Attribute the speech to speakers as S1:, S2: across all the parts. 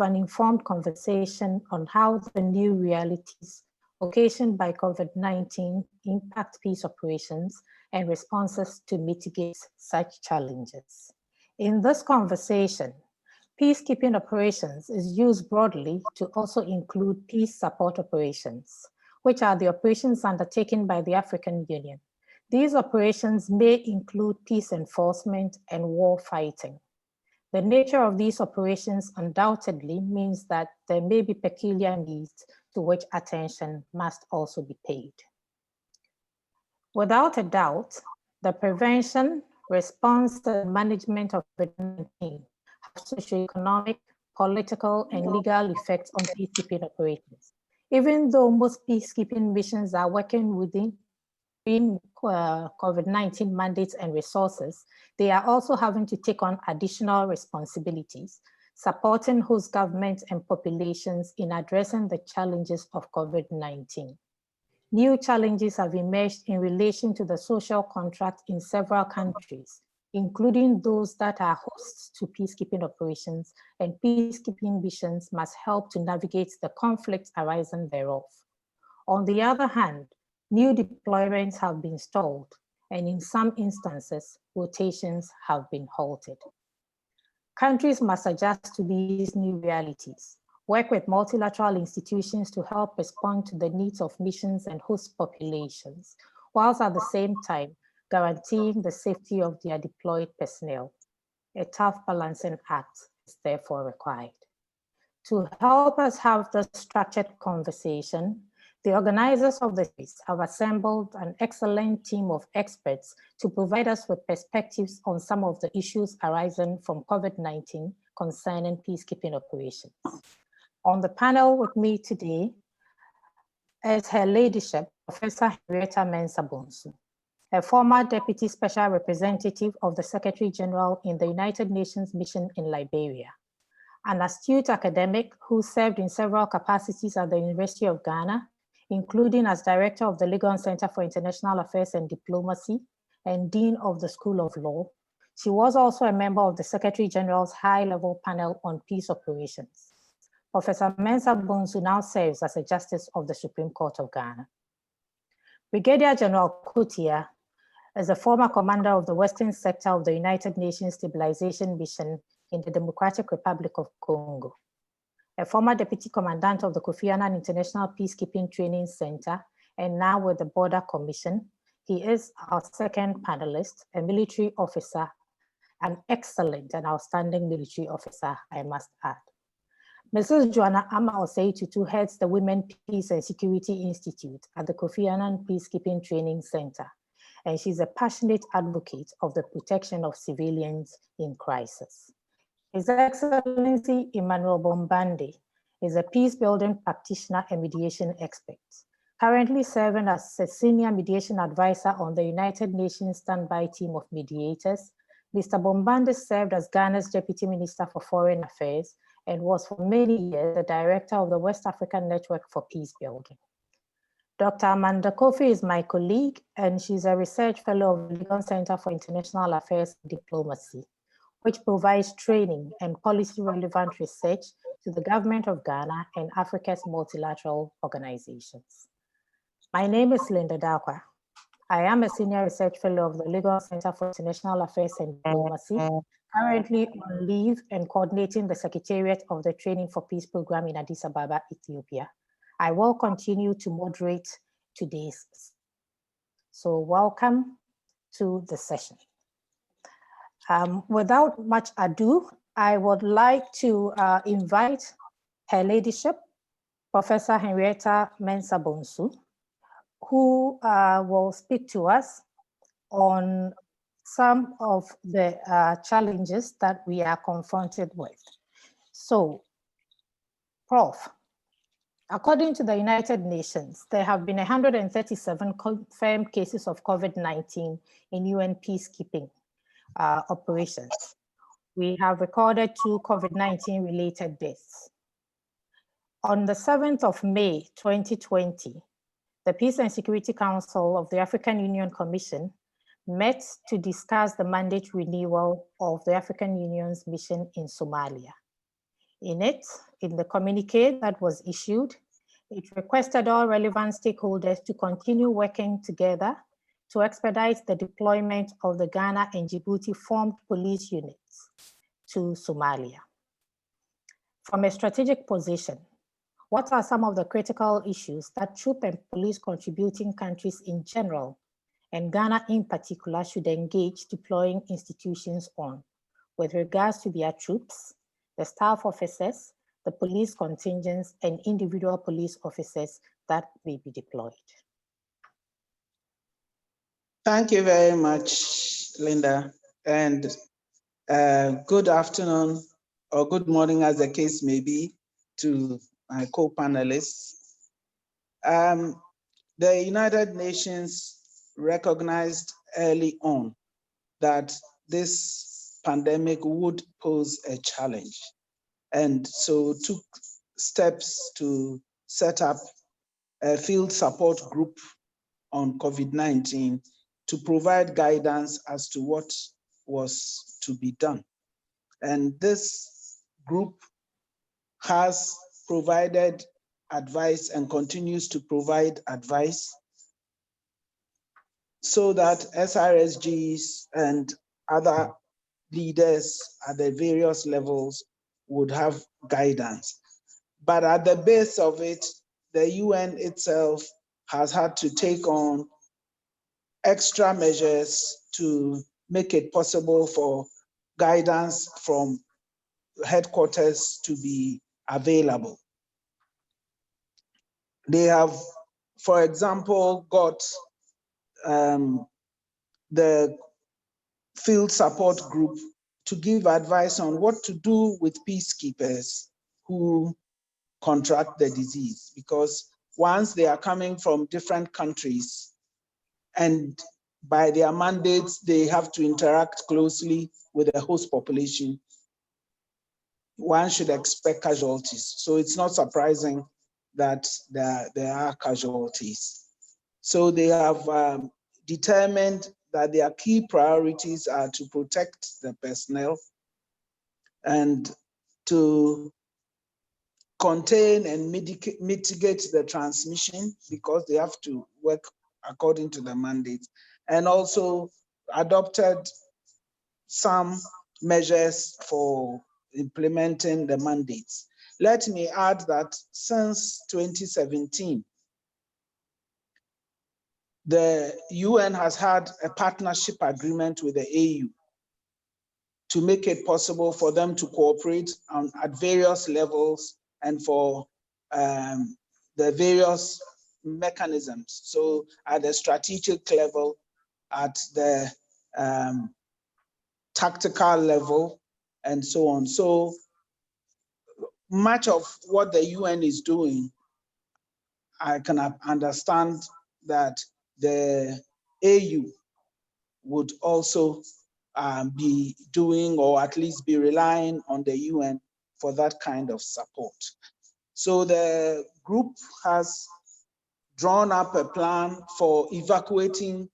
S1: an informed conversation on how the new realities occasioned by COVID-19 impact peace operations and responses to mitigate such challenges. In this conversation, peacekeeping operations is used broadly to also include peace support operations, which are the operations undertaken by the African Union. These operations may include peace enforcement and war fighting. The nature of these operations undoubtedly means that there may be peculiar needs to which attention must also be paid. Without a doubt, the prevention, response, and management of COVID-19 have socioeconomic, political, and legal effects on peacekeeping operations. Even though most peacekeeping missions are working within COVID-19 mandates and resources, they are also having to take on additional responsibilities, supporting host governments and populations in addressing the challenges of COVID-19. New challenges have emerged in relation to the social contract in several countries, including those that are hosts to peacekeeping operations, and peacekeeping missions must help to navigate the conflicts arising thereof. On the other hand, new deployments have been stalled, and in some instances, rotations have been halted. Countries must adjust to these new realities, work with multilateral institutions to help respond to the needs of missions and host populations, whilst at the same time guaranteeing the safety of their deployed personnel. A tough balancing act is therefore required. To help us have this structured conversation, the organizers of the series have assembled an excellent team of experts to provide us with perspectives on some of the issues arising from COVID-19 concerning peacekeeping operations. On the panel with me today is Her Ladyship, Professor Henrietta Mensa-Bonsu, a former Deputy Special Representative of the Secretary General in the United Nations Mission in Liberia, an astute academic who served in several capacities at the University of Ghana, including as Director of the Legon Centre for International Affairs and Diplomacy and Dean of the School of Law. She was also a member of the Secretary General's high-level panel on peace operations. Professor Mensa-Bonsu now serves as a Justice of the Supreme Court of Ghana. Brigadier General Kotia is a former commander of the Western Sector of the United Nations Stabilization Mission in the Democratic Republic of Congo. A former Deputy Commandant of the Kofi Annan International Peacekeeping Training Center, and now with the Border Commission, he is our second panelist, a military officer, an excellent and outstanding military officer, I must add. Mrs. Joana Osei-Tutu heads the Women, Peace and Security Institute at the Kofi Annan Peacekeeping Training Center, and she's a passionate advocate of the protection of civilians in crisis. His Excellency Emmanuel Bombande is a peace-building practitioner and mediation expert, currently serving as a senior mediation advisor on the United Nations standby team of mediators. Mr. Bombande served as Ghana's Deputy Minister for Foreign Affairs and was for many years the director of the West African Network for Peacebuilding. Dr. Amanda Kofi is my colleague, and she's a research fellow of the Legon Centre for International Affairs and Diplomacy, which provides training and policy-relevant research to the government of Ghana and Africa's multilateral organizations. My name is Linda Darkwa. I am a senior research fellow of the Legon Centre for International Affairs and Diplomacy, currently on leave and coordinating the Secretariat of the Training for Peace program in Addis Ababa, Ethiopia. I will continue to moderate today's. So welcome to the session. Without much ado, I would like to invite Her Ladyship, Professor Henrietta Mensa-Bonsu, who will speak to us on some of the challenges that we are confronted with. So, Prof, according to the United Nations, there have been 137 confirmed cases of COVID-19 in UN peacekeeping operations. We have recorded 2 COVID-19 related deaths. On the 7th of May, 2020, the Peace and Security Council of the African Union Commission met to discuss the mandate renewal of the African Union's mission in Somalia. In the communique that was issued, it requested all relevant stakeholders to continue working together to expedite the deployment of the Ghana and Djibouti formed police units to Somalia. From a strategic position, what are some of the critical issues that troop and police contributing countries in general, and Ghana in particular, should engage deploying institutions on, with regards to their troops, the staff officers, the police contingents, and individual police officers that may be deployed?
S2: Thank you very much, Linda, and good afternoon or good morning, as the case may be, to my co-panelists. The United Nations recognized early on that this pandemic would pose a challenge, and so took steps to set up a field support group on COVID-19 to provide guidance as to what was to be done. And this group has provided advice and continues to provide advice so that SRSGs and other leaders at the various levels would have guidance. But at the base of it, the UN itself has had to take on extra measures to make it possible for guidance from headquarters to be available. They have, for example, got the field support group to give advice on what to do with peacekeepers who contract the disease, because once they are coming from different countries, and by their mandates, they have to interact closely with the host population, one should expect casualties. So it's not surprising that there are casualties. So they have determined that their key priorities are to protect the personnel and to contain and mitigate the transmission, because they have to work according to the mandate, and also adopted some measures for implementing the mandates. Let me add that since 2017, the UN has had a partnership agreement with the AU to make it possible for them to cooperate at various levels and for the various mechanisms. So at the strategic level, at the tactical level, and so on. So much of what the UN is doing, I can understand that the AU would also be doing, or at least be relying on the UN for that kind of support. So the group has drawn up a plan for evacuating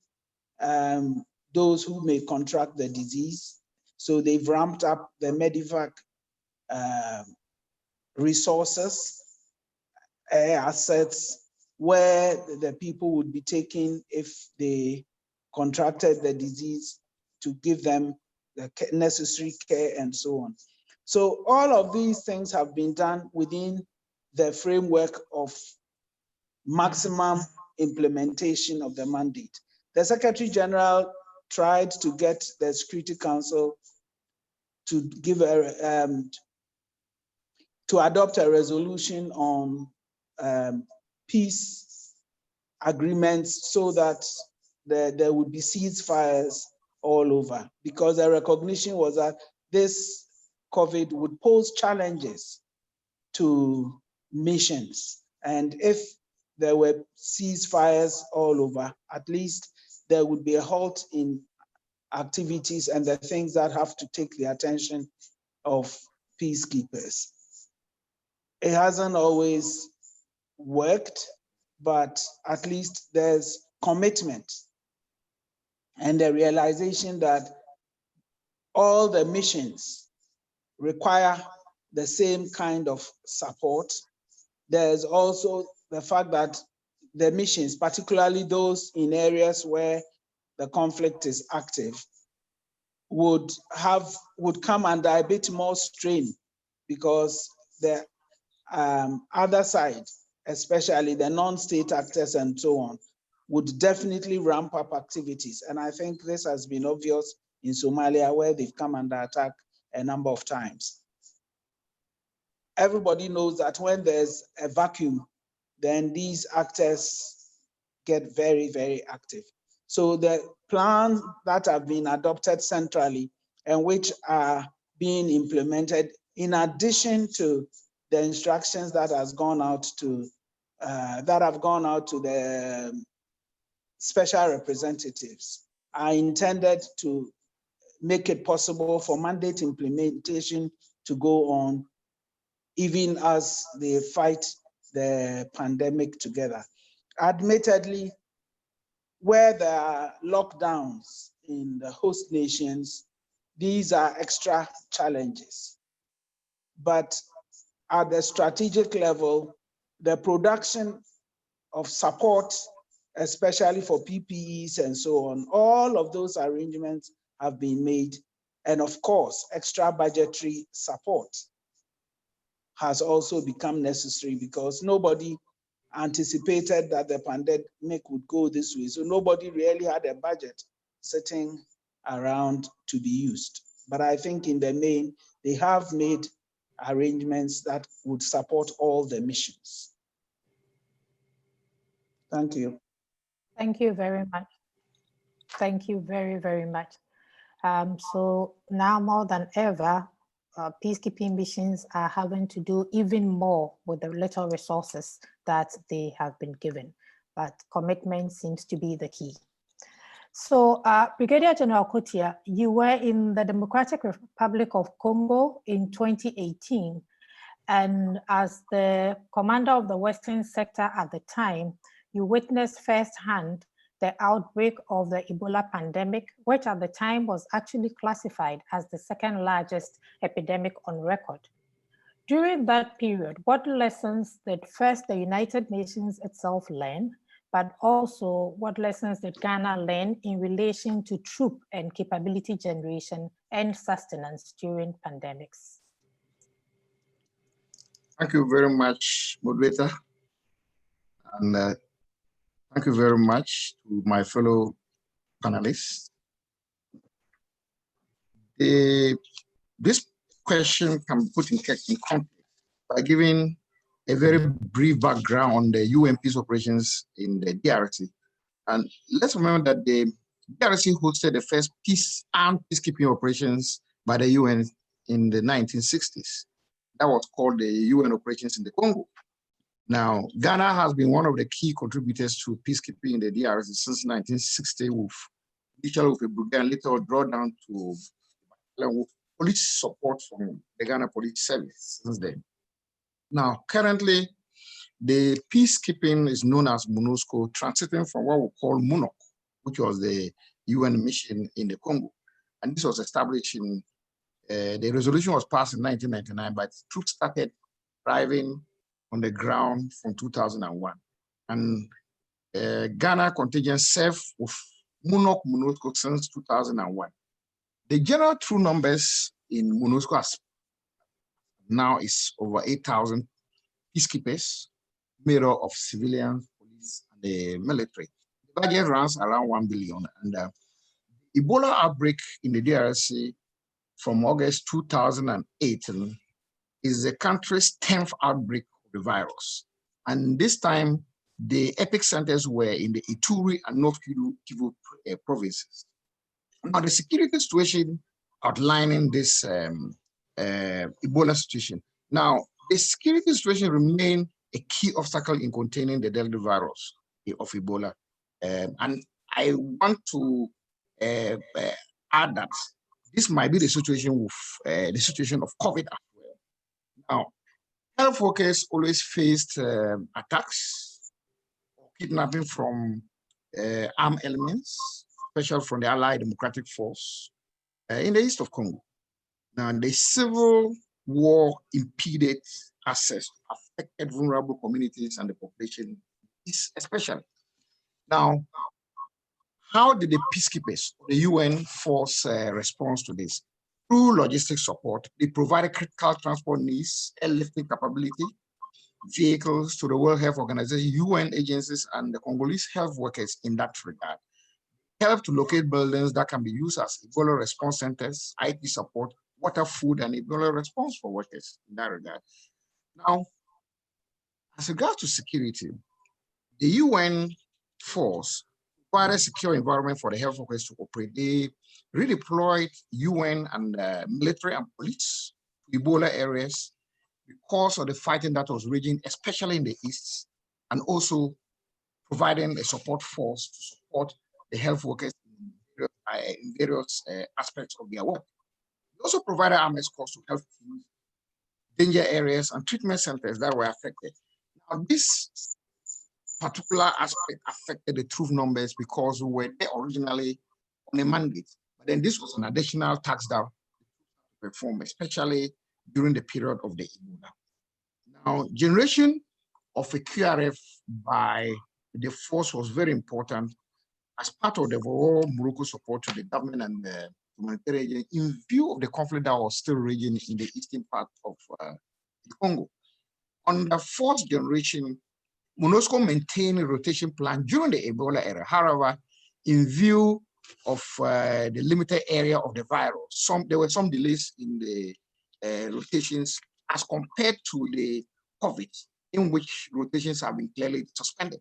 S2: those who may contract the disease. So they've ramped up the Medivac resources, assets, where the people would be taken if they contracted the disease, to give them the necessary care and so on. So all of these things have been done within the framework of maximum implementation of the mandate. The Secretary General tried to get the Security Council to give to adopt a resolution on peace agreements, so that there would be ceasefires all over, because the recognition was that this COVID would pose challenges to missions. And if there were ceasefires all over, at least there would be a halt in activities and the things that have to take the attention of peacekeepers. It hasn't always worked, but at least there's commitment and the realization that all the missions require the same kind of support. There's also the fact that the missions, particularly those in areas where the conflict is active, would come under a bit more strain, because the other side, especially the non-state actors and so on, would definitely ramp up activities. And I think this has been obvious in Somalia, where they've come under attack a number of times. Everybody knows that when there's a vacuum, then these actors get very, very active. So the plans that have been adopted centrally and which are being implemented, in addition to the instructions that have gone out to the special representatives, are intended to make it possible for mandate implementation to go on, even as they fight the pandemic together. Admittedly, where there are lockdowns in the host nations, these are extra challenges. But at the strategic level, the production of support, especially for PPEs and so on, all of those arrangements have been made. And of course, extra budgetary support has also become necessary, because nobody anticipated that the pandemic would go this way. So nobody really had a budget sitting around to be used. But I think in the main, they have made arrangements that would support all the missions. Thank you.
S1: Thank you very much. Thank you very, very much. So now more than ever, peacekeeping missions are having to do even more with the little resources that they have been given, but commitment seems to be the key. So Brigadier General Kotia, you were in the Democratic Republic of Congo in 2018, and as the commander of the Western sector at the time, you witnessed firsthand the outbreak of the Ebola pandemic, which at the time was actually classified as the second largest epidemic on record. During that period, what lessons did first the United Nations itself learn, but also what lessons did Ghana learn in relation to troop and capability generation and sustenance during pandemics?
S3: Thank you very much, moderator. And thank you very much to my fellow panelists. This question can be put in context by giving a very brief background on the UN peace operations in the DRC. And let's remember that the DRC hosted the first armed peacekeeping operations by the UN in the 1960s. That was called the UN operations in the Congo. Now, Ghana has been one of the key contributors to peacekeeping in the DRC since 1960, initially with a brigade and later drawn down to police support from the Ghana Police Service since then. Now, currently, the peacekeeping is known as MONUSCO, transiting from what we call MONUC, which was the UN mission in the Congo. And this was established in, the resolution was passed in 1999, but troops started arriving on the ground from 2001. And Ghana contingent served with MONUSCO since 2001. The general true numbers in MONUSCO now is over 8,000 peacekeepers, made up of civilians, police, and the military. The budget runs around 1 billion. And Ebola outbreak in the DRC from August 2018 is the country's 10th outbreak of the virus. And this time, the epicenters were in the Ituri and North Kivu provinces. Now, the security situation outlining this Ebola situation. Now, the security situation remains a key obstacle in containing the deadly virus of Ebola. And I want to add that this might be the situation with the situation of COVID as well. Now, health workers always faced attacks or kidnapping from armed elements, especially from the Allied Democratic Force in the east of Congo. Now, the civil war impeded access to affected vulnerable communities and the population, especially. Now, how did the peacekeepers, the UN force response to this? Through logistic support, they provided critical transport needs, airlifting capability, vehicles to the World Health Organization, UN agencies, and the Congolese health workers in that regard. Help to locate buildings that can be used as Ebola response centers, IT support, water, food, and Ebola response for workers in that regard. Now, as regards to security, the UN force provided a secure environment for the health workers to operate. They redeployed UN and military and police to Ebola areas because of the fighting that was raging, especially in the east, and also providing a support force to support the health workers in various aspects of their work. They also provided armed escorts to health teams, danger areas, and treatment centers that were affected. Now, this particular aspect affected the troop numbers because we were there originally on a mandate, but then this was an additional tax that we performed, especially during the period of the Ebola. Now, generation of a QRF by the force was very important as part of the overall Morocco support to the government and the humanitarian agency in view of the conflict that was still raging in the eastern part of the Congo. On the fourth generation, MONUSCO maintained a rotation plan during the Ebola era. However, in view of the limited area of the virus, there were some delays in the rotations as compared to the COVID, in which rotations have been clearly suspended.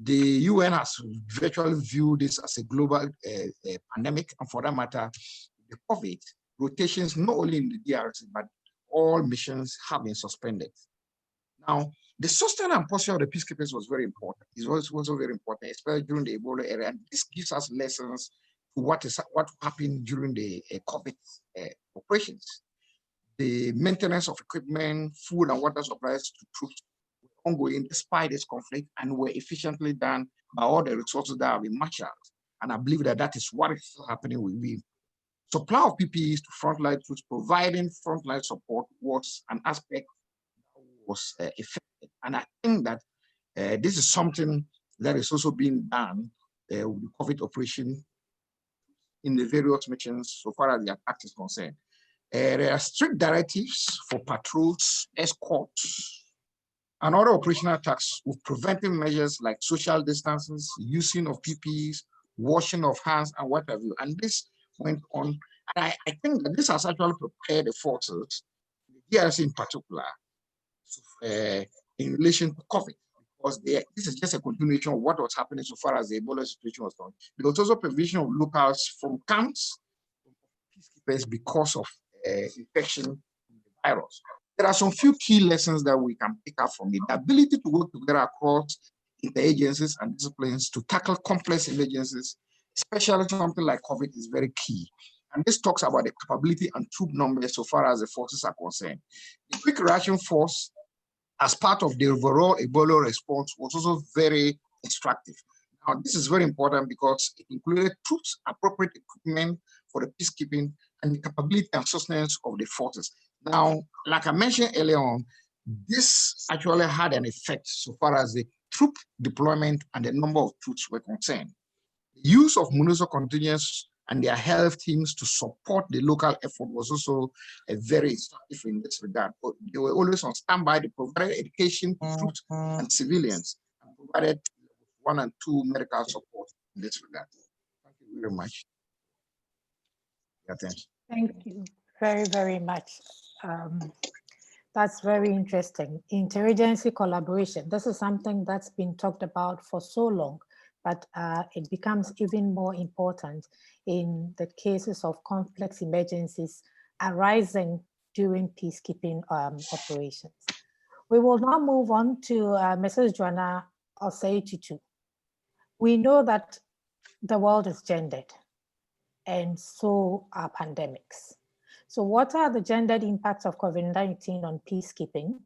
S3: The UN has virtually viewed this as a global pandemic, and for that matter, the COVID rotations, not only in the DRC, but all missions have been suspended. Now, the sustenance and posture of the peacekeepers was very important. It was also very important, especially during the Ebola era, and this gives us lessons to what happened during the COVID operations. The maintenance of equipment, food, and water supplies to troops were ongoing despite this conflict and were efficiently done by all the resources that have been marshaled. And I believe that that is what is still happening with me. Supply of PPEs to frontline troops, providing frontline support was an aspect that was effective. And I think that this is something that is also being done with the COVID operation in the various missions so far as the attack is concerned. There are strict directives for patrols, escorts, and other operational tasks with preventive measures like social distances, using of PPEs, washing of hands, and what have you. And this went on. And I think that this has actually prepared the forces, the DRC in particular, in relation to COVID, because this is just a continuation of what was happening so far as the Ebola situation was done. There was also provision of locals from camps, peacekeepers, because of infection with the virus. There are some few key lessons that we can pick up from it. The ability to work together across interagencies and disciplines to tackle complex emergencies, especially something like COVID, is very key. And this talks about the capability and troop numbers so far as the forces are concerned. The quick reaction force, as part of the overall Ebola response, was also very instructive. Now, this is very important because it included troops, appropriate equipment for the peacekeeping, and the capability and sustenance of the forces. Now, like I mentioned earlier on, this actually had an effect so far as the troop deployment and the number of troops were concerned. The use of MONUSCO contingents and their health teams to support the local effort was also very instructive in this regard. But they were always on standby. They provided education to troops and civilians, and provided 1 and 2 medical support in this regard. Thank you very much.
S1: Thank you very, very much. That's very interesting. Interagency collaboration. This is something that's been talked about for so long, but it becomes even more important in the cases of complex emergencies arising during peacekeeping operations. We will now move on to Mrs. Joana Osei-Tutu. We know that the world is gendered, and so are pandemics. So what are the gendered impacts of COVID-19 on peacekeeping?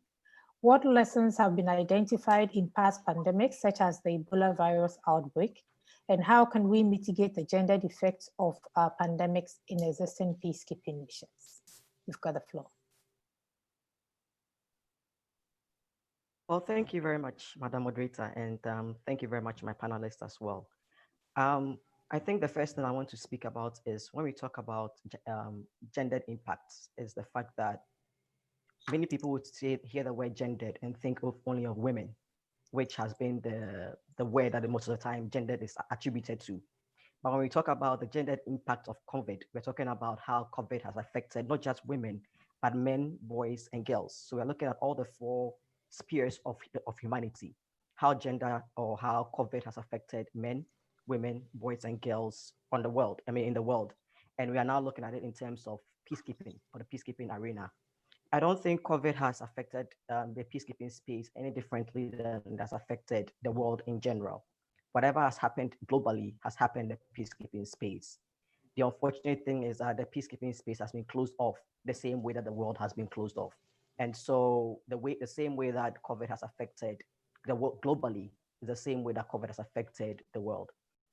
S1: What lessons have been identified in past pandemics, such as the Ebola virus outbreak? And how can we mitigate the gendered effects of pandemics in existing peacekeeping missions? You've got the floor.
S4: Well, thank you very much, Madam Moderator, and thank you very much, my panelists as well. I think the first thing I want to speak about is when we talk about gendered impacts, is the fact that many people would hear the word gendered and think of only of women, which has been the word that most of the time gendered is attributed to. But when we talk about the gendered impact of COVID, we're talking about how COVID has affected not just women, but men, boys, and girls. So we're looking at all the four spheres of humanity, how gender or how COVID has affected men, women, boys, and girls in the world. And we are now looking at it in terms of peacekeeping or the peacekeeping arena. I don't think COVID has affected the peacekeeping space any differently than it has affected the world in general. Whatever has happened globally has happened in the peacekeeping space. The unfortunate thing is that the peacekeeping space has been closed off the same way that the world has been closed off. And so the same way that COVID has affected the world globally is the same way that COVID has affected the world.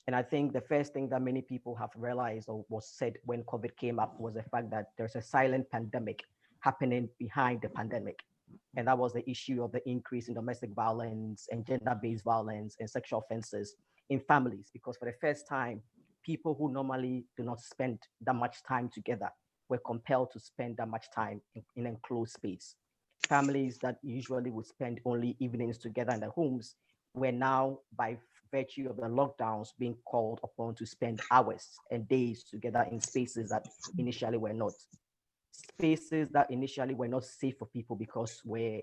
S4: And I think the first thing that many people have realized or was said when COVID came up was the fact that there's a silent pandemic happening behind the pandemic. And that was the issue of the increase in domestic violence and gender-based violence and sexual offenses in families, because for the first time, people who normally do not spend that much time together were compelled to spend that much time in enclosed space. Families that usually would spend only evenings together in their homes were now, by virtue of the lockdowns, being called upon to spend hours and days together in spaces that initially were not. Spaces that initially were not safe for people because for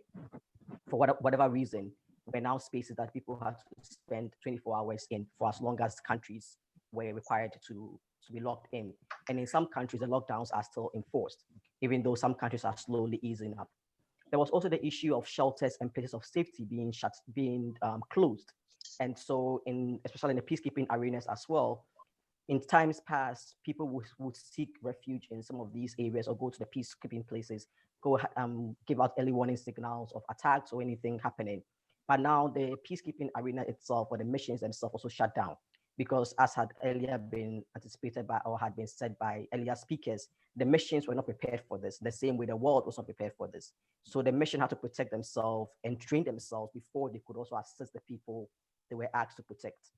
S4: whatever reason, were now spaces that people had to spend 24 hours in for as long as countries were required to be locked in. And in some countries, the lockdowns are still enforced, even though some countries are slowly easing up. There was also the issue of shelters and places of safety being closed. And so, especially in the peacekeeping arenas as well, in times past, people would seek refuge in some of these areas or go to the peacekeeping places, give out early warning signals of attacks or anything happening. But now the peacekeeping arena itself or the missions themselves also shut down because, as had earlier been anticipated by or had been said by earlier speakers, the missions were not prepared for this, the same way the world was not prepared for this. So the mission had to protect themselves and train themselves before they could also assist the people they were asked to protect.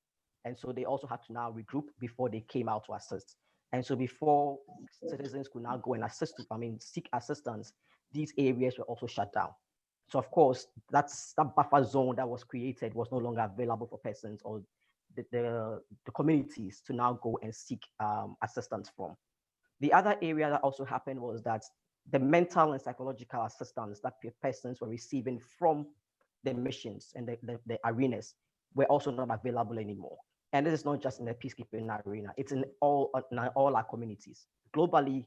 S4: And so they also had to now regroup before they came out to assist. And so before citizens could now go and seek assistance, these areas were also shut down. So of course, that buffer zone that was created was no longer available for persons or the communities to now go and seek assistance from. The other area that also happened was that the mental and psychological assistance that persons were receiving from the missions and the arenas were also not available anymore. And this is not just in the peacekeeping arena, it's in all our communities. Globally,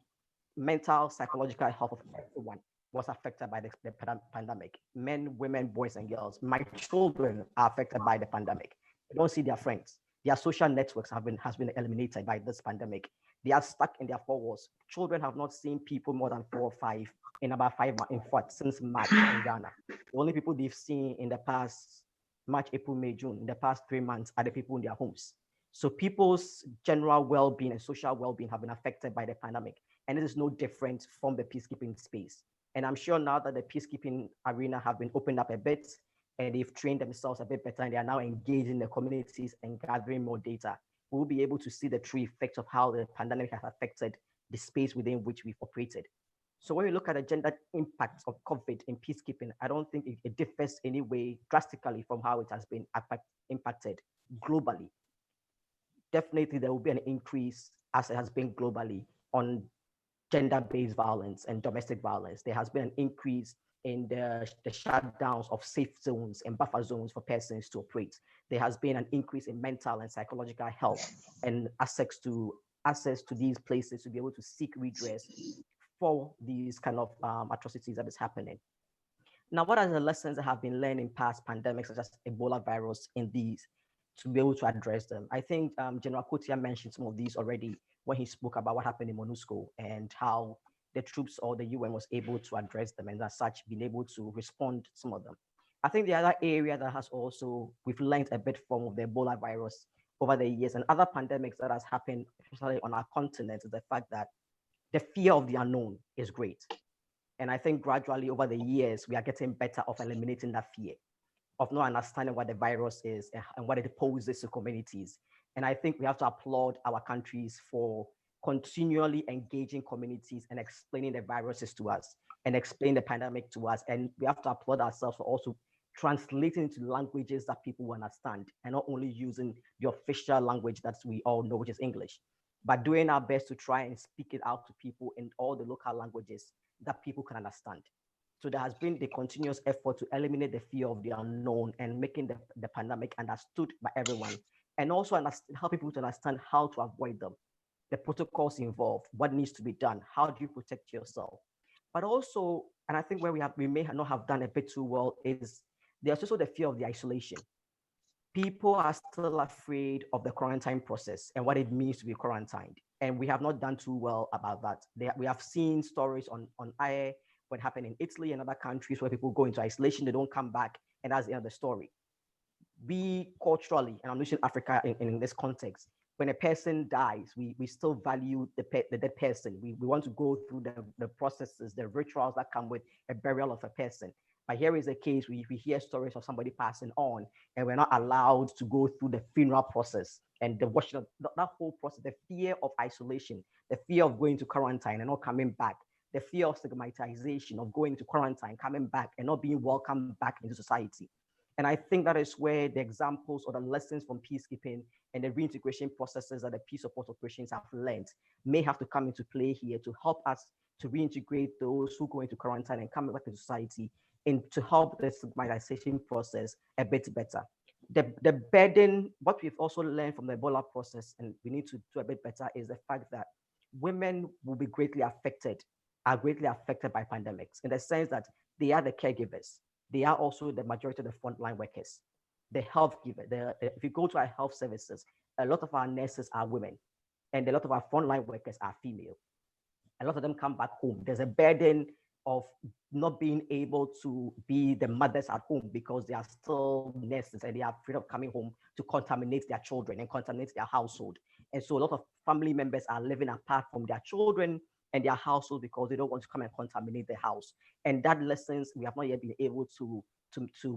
S4: mental, psychological health of everyone was affected by the pandemic. Men, women, boys, and girls. My children are affected by the pandemic. They don't see their friends. Their social networks has been eliminated by this pandemic. They are stuck in their four walls. Children have not seen people more than 4 or 5 in about 5 months, in fact, since March in Ghana. The only people they've seen in the past March, April, May, June, in the past 3 months are the people in their homes. So people's general well-being and social well-being have been affected by the pandemic. And it is no different from the peacekeeping space. And I'm sure now that the peacekeeping arena have been opened up a bit and they've trained themselves a bit better and they are now engaging the communities and gathering more data, we'll be able to see the true effects of how the pandemic has affected the space within which we've operated. So when we look at the gender impact of COVID in peacekeeping, I don't think it differs any way drastically from how it has been impacted globally. Definitely there will be an increase, as it has been globally, on gender-based violence and domestic violence. There has been an increase in the shutdowns of safe zones and buffer zones for persons to operate. There has been an increase in mental and psychological health and access to these places to be able to seek redress for these kind of atrocities that is happening. Now, what are the lessons that have been learned in past pandemics, such as Ebola virus, in these, to be able to address them? I think General Kotia mentioned some of these already when he spoke about what happened in MONUSCO and how the troops or the UN was able to address them and as such been able to respond to some of them. I think the other area that has also, we've learned a bit from the Ebola virus over the years and other pandemics that has happened, especially on our continent, is the fact that the fear of the unknown is great. And I think gradually over the years, we are getting better of eliminating that fear. of not understanding what the virus is and what it poses to communities. And I think we have to applaud our countries for continually engaging communities and explaining the viruses to us and explain the pandemic to us. And we have to applaud ourselves for also translating into languages that people understand and not only using the official language that we all know, which is English, but doing our best to try and speak it out to people in all the local languages that people can understand. So there has been the continuous effort to eliminate the fear of the unknown and making the pandemic understood by everyone, and also help people to understand how to avoid them, the protocols involved, what needs to be done, how do you protect yourself. But also, and I think where we may not have done a bit too well is there's also the fear of the isolation. People are still afraid of the quarantine process and what it means to be quarantined. And we have not done too well about that. We have seen stories on air, what happened in Italy and other countries where people go into isolation, they don't come back, and that's the end of the story. We culturally, and I'm using Africa in this context, when a person dies, we still value the dead person. We want to go through the processes, the rituals that come with a burial of a person. But here is a case we hear stories of somebody passing on, and we're not allowed to go through the funeral process and the washing of that whole process, the fear of isolation, the fear of going to quarantine and not coming back, the fear of stigmatization of going to quarantine, coming back and not being welcomed back into society. And I think that is where the examples or the lessons from peacekeeping and the reintegration processes that the peace support operations have learned may have to come into play here to help us to reintegrate those who go into quarantine and come back into society, and to help the stigmatization process a bit better. The burden, what we've also learned from the Ebola process, and we need to do a bit better, is the fact that women will be are greatly affected by pandemics, in the sense that they are the caregivers. They are also the majority of the frontline workers, the health giver. If you go to our health services, a lot of our nurses are women, and a lot of our frontline workers are female. A lot of them come back home. There's a burden of not being able to be the mothers at home because they are still nurses and they are afraid of coming home to contaminate their children and contaminate their household. And so a lot of family members are living apart from their children and their household because they don't want to come and contaminate the house. And that lessons, we have not yet been able to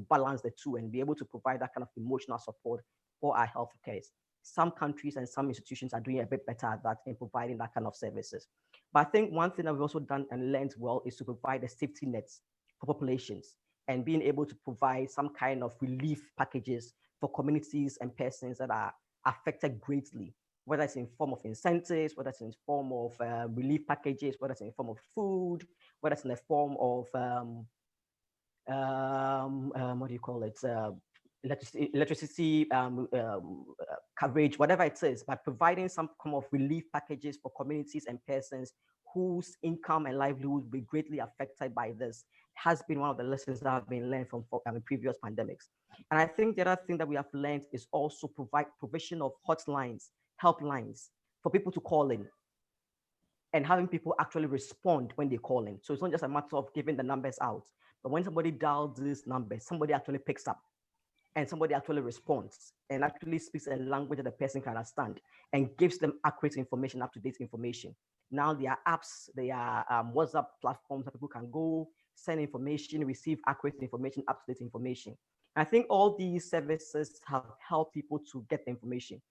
S4: balance the two and be able to provide that kind of emotional support for our health cares. Some countries and some institutions are doing a bit better at that in providing that kind of services. But I think one thing that we've also done and learned well is to provide the safety nets for populations and being able to provide some kind of relief packages for communities and persons that are affected greatly, whether it's in form of incentives, whether it's in form of relief packages, whether it's in form of food, whether it's in the form of, what do you call it? Electricity coverage, whatever it is, by providing some kind of relief packages for communities and persons whose income and livelihood will be greatly affected by this, has been one of the lessons that have been learned from previous pandemics. And I think the other thing that we have learned is also provision of hotlines, helplines for people to call in and having people actually respond when they call in. So it's not just a matter of giving the numbers out, but when somebody dials these numbers, somebody actually picks up and somebody actually responds and actually speaks a language that the person can understand and gives them accurate information, up-to-date information. Now there are apps, there are WhatsApp platforms that people can go, send information, receive accurate information, up-to-date information. I think all these services have helped people to get the information.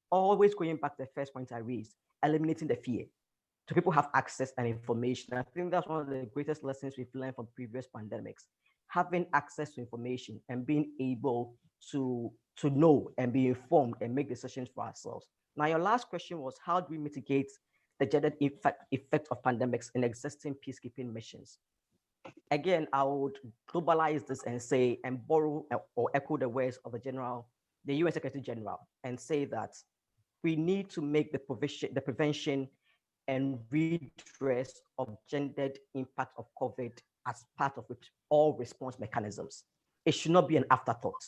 S4: Always going back to the first point I raised, eliminating the fear. So people have access and information. I think that's one of the greatest lessons we've learned from previous pandemics. Having access to information and being able to know and be informed and make decisions for ourselves. Now, your last question was, how do we mitigate the gendered effect of pandemics in existing peacekeeping missions? Again, I would globalize this and say, and borrow or echo the words of the UN Secretary General, and say that we need to make the prevention and redress of gendered impact of COVID as part of all response mechanisms. It should not be an afterthought.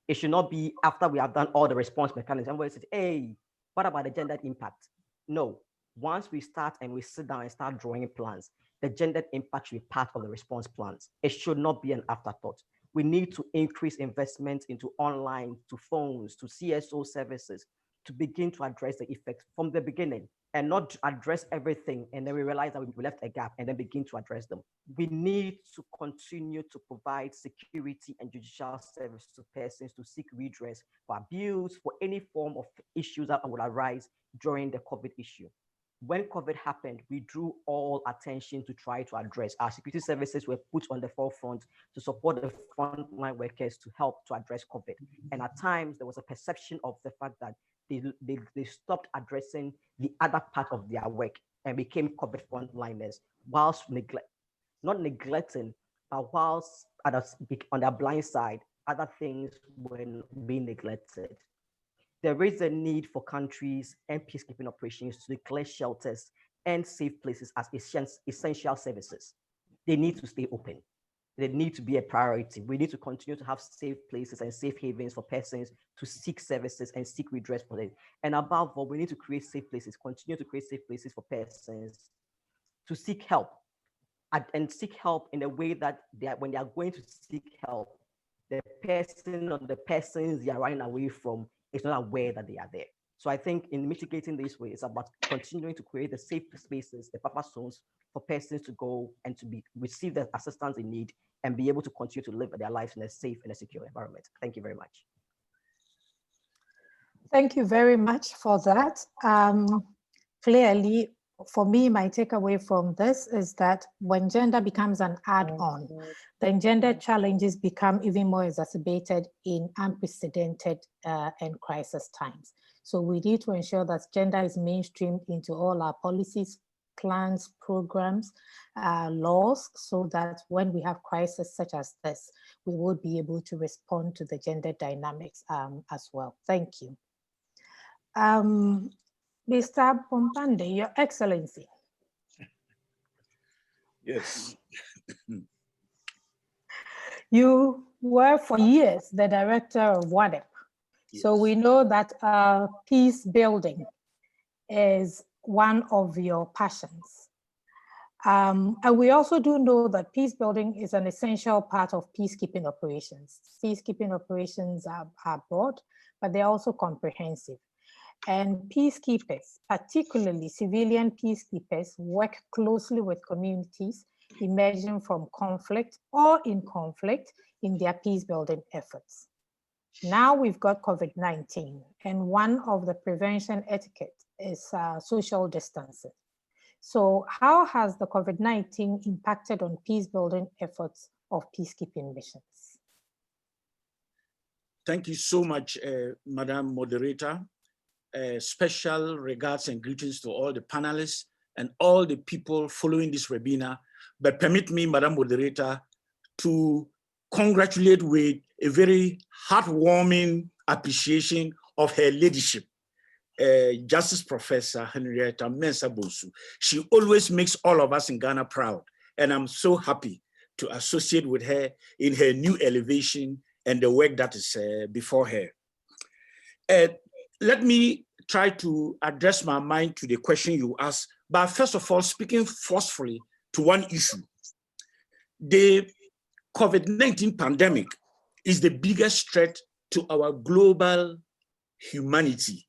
S4: It should not be after we have done all the response mechanisms where we say, hey, what about the gendered impact? No, once we start and we sit down and start drawing plans, the gendered impact should be part of the response plans. It should not be an afterthought. We need to increase investment into online, to phones, to CSO services, to begin to address the effects from the beginning and not address everything. And then we realize that we left a gap and then begin to address them. We need to continue to provide security and judicial service to persons to seek redress for abuse, for any form of issues that would arise during the COVID issue. When COVID happened, we drew all attention to try to address. Our security services were put on the forefront to support the frontline workers to help to address COVID. And at times, there was a perception of the fact that they stopped addressing the other part of their work and became COVID frontliners, whilst not neglecting, but whilst on their blind side, other things were being neglected. There is a need for countries and peacekeeping operations to declare shelters and safe places as essential services. They need to stay open. They need to be a priority. We need to continue to have safe places and safe havens for persons to seek services and seek redress for them. And above all, we need to create safe places, continue to create safe places for persons to seek help, and seek help in a way that when they are going to seek help, the person or the persons they are running away from is not aware that they are there. So I think in mitigating this way, it's about continuing to create the safe spaces, the buffer zones for persons to go and to receive the assistance they need and be able to continue to live their lives in a safe and a secure environment. Thank you very much.
S1: Thank you very much for that. Clearly, for me, my takeaway from this is that when gender becomes an add-on, then gender challenges become even more exacerbated in unprecedented and crisis times. So we need to ensure that gender is mainstreamed into all our policies, plans, programs, laws, so that when we have crises such as this, we will be able to respond to the gender dynamics as well. Thank you. Mr. Bombande, Your Excellency.
S5: Yes.
S1: You were for years the director of WADEP. Yes. So we know that peace building is one of your passions. And we also do know that peace building is an essential part of peacekeeping operations. Peacekeeping operations are broad, but they're also comprehensive. And peacekeepers, particularly civilian peacekeepers, work closely with communities emerging from conflict or in conflict in their peace-building efforts. Now we've got COVID-19, and one of the prevention etiquette is social distancing. So how has the COVID-19 impacted on peace-building efforts of peacekeeping missions?
S5: Thank you so much, Madam Moderator. Special regards and greetings to all the panelists and all the people following this webinar. But permit me, Madam Moderator, to congratulate with a very heartwarming appreciation of her leadership, Justice Professor Henrietta Mensa-Bonsu. She always makes all of us in Ghana proud, and I'm so happy to associate with her in her new elevation and the work that is before her. Let me try to address my mind to the question you asked, but first of all, speaking forcefully to one issue. The COVID-19 pandemic is the biggest threat to our global humanity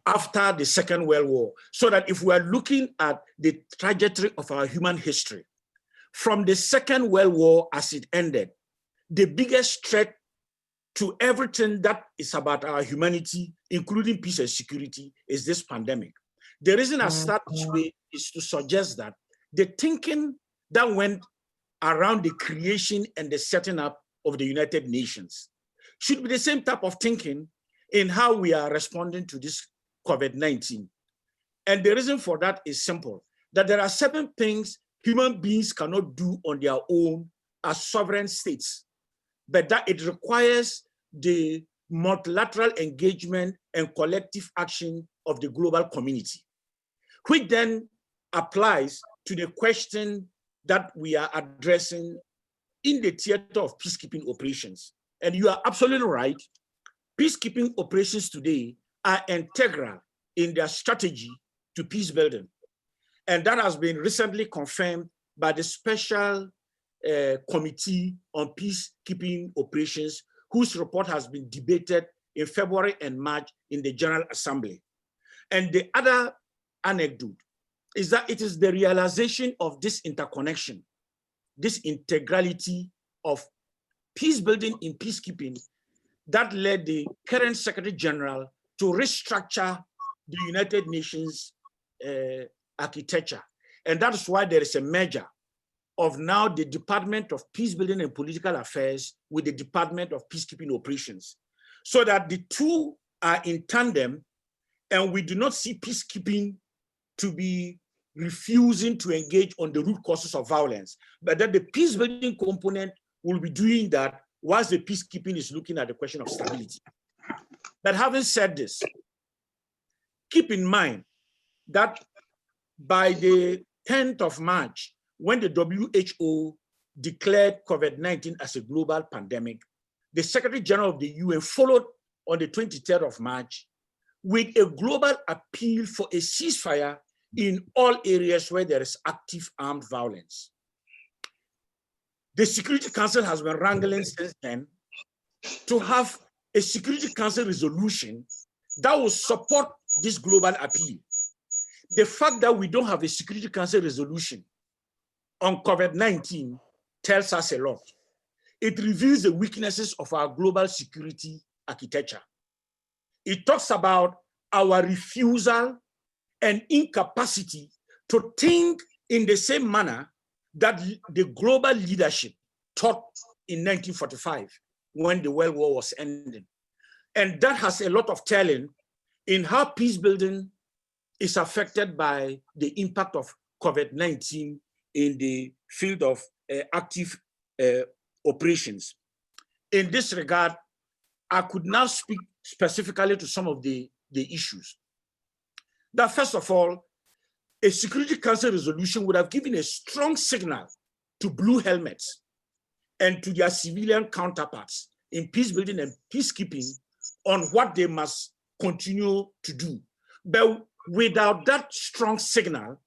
S5: after the Second World War. So that if we are looking at the trajectory of our human history, from the Second World War as it ended, the biggest threat to everything that is about our humanity, including peace and security, is this pandemic. The reason I start this way is to suggest that the thinking that went around the creation and the setting up of the United Nations should be the same type of thinking in how we are responding to this COVID-19. And the reason for that is simple, that there are certain things human beings cannot do on their own as sovereign states, but that it requires the multilateral engagement and collective action of the global community, which then applies to the question that we are addressing in the theater of peacekeeping operations. And you are absolutely right. Peacekeeping operations today are integral in their strategy to peace building. And that has been recently confirmed by the Special Committee on Peacekeeping Operations, whose report has been debated in February and March in the General Assembly. And the other Anecdote is that it is the realization of this interconnection, this integrality of peace building in peacekeeping that led the current Secretary General to restructure the United Nations architecture. And that is why there is a merger of now the Department of Peacebuilding and Political Affairs with the Department of Peacekeeping Operations, so that the two are in tandem, and we do not see peacekeeping to be refusing to engage on the root causes of violence, but that the peacebuilding component will be doing that whilst the peacekeeping is looking at the question of stability. But having said this, keep in mind that by the 10th of March, when the WHO declared COVID-19 as a global pandemic, the Secretary General of the UN followed on the 23rd of March with a global appeal for a ceasefire in all areas where there is active armed violence. The Security Council has been wrangling since then to have a Security Council resolution that will support this global appeal. The fact that we don't have a Security Council resolution on COVID-19 tells us a lot. It reveals the weaknesses of our global security architecture. It talks about our refusal and incapacity to think in the same manner that the global leadership taught in 1945 when the World War was ending. And that has a lot of telling in how peace building is affected by the impact of COVID-19 in the field of active operations. In this regard, I could now speak specifically to some of the issues. That first of all, a Security Council resolution would have given a strong signal to blue helmets and to their civilian counterparts in peacebuilding and peacekeeping on what they must continue to do. But without that strong signal,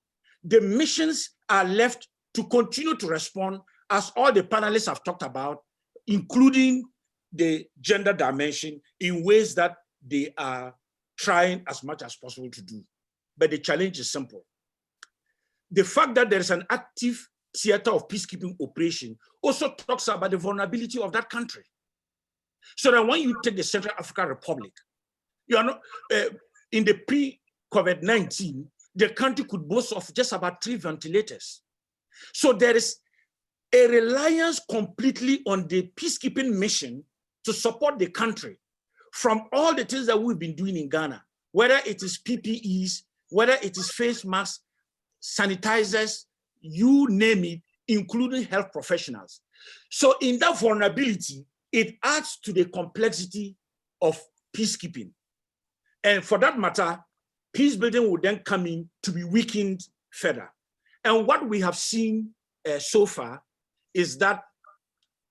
S5: the missions are left to continue to respond, as all the panelists have talked about, including the gender dimension, in ways that they are trying as much as possible to do. But the challenge is simple. The fact that there is an active theater of peacekeeping operation also talks about the vulnerability of that country. So that when you take the Central African Republic, you are not, in the pre-COVID-19, the country could boast of just about 3 ventilators. So there is a reliance completely on the peacekeeping mission to support the country from all the things that we've been doing in Ghana, whether it is PPEs, whether it is face masks, sanitizers, you name it, including health professionals. So in that vulnerability, it adds to the complexity of peacekeeping. And for that matter, peace building would then come in to be weakened further. And what we have seen so far is that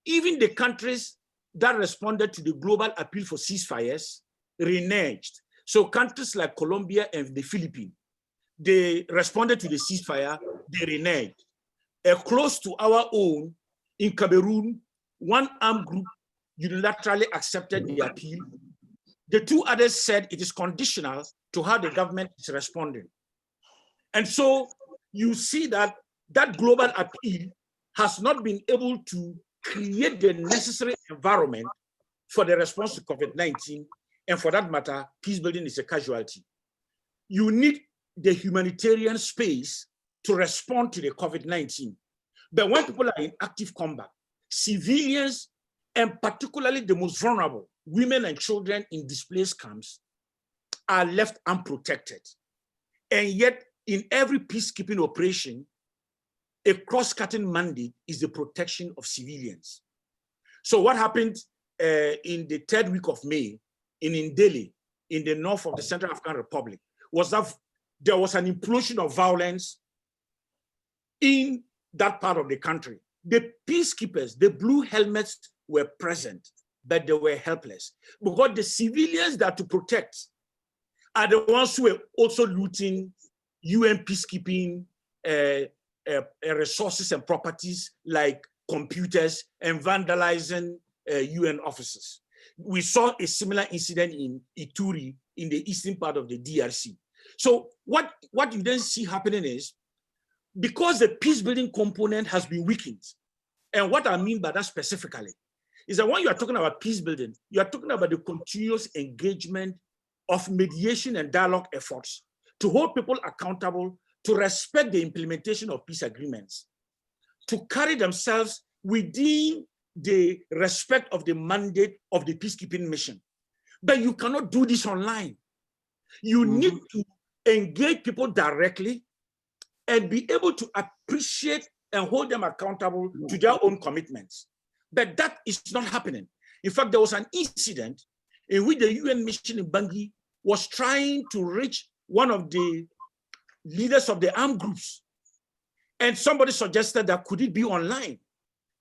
S5: even the countries that responded to the global appeal for ceasefires reneged. So countries like Colombia and the Philippines, they responded to the ceasefire, they reneged. Close to our own, in Cameroon, one armed group unilaterally accepted the appeal. The 2 others said it is conditional to how the government is responding. And so you see that that global appeal has not been able to create the necessary environment for the response to COVID-19, and for that matter, peace building is a casualty. You need the humanitarian space to respond to the COVID-19. But when people are in active combat, civilians, and particularly the most vulnerable, women and children in displaced camps, are left unprotected. And yet, in every peacekeeping operation, a cross-cutting mandate is the protection of civilians. So what happened in the 3rd week of May in Ndele, in the north of the Central African Republic, was that there was an implosion of violence in that part of the country. The peacekeepers, the blue helmets, were present, but they were helpless because the civilians that to protect are the ones who were also looting UN peacekeeping resources and properties like computers and vandalizing UN offices. We saw a similar incident in Ituri in the eastern part of the DRC. So what you then see happening is, because the peace building component has been weakened, and what I mean by that specifically is that when you are talking about peace building, you are talking about the continuous engagement of mediation and dialogue efforts to hold people accountable, to respect the implementation of peace agreements, to carry themselves within the respect of the mandate of the peacekeeping mission. But you cannot do this online. You need to engage people directly and be able to appreciate and hold them accountable to their own commitments. But that is not happening. In fact, there was an incident in which the UN mission in Bangui was trying to reach one of the leaders of the armed groups. And somebody suggested that could it be online?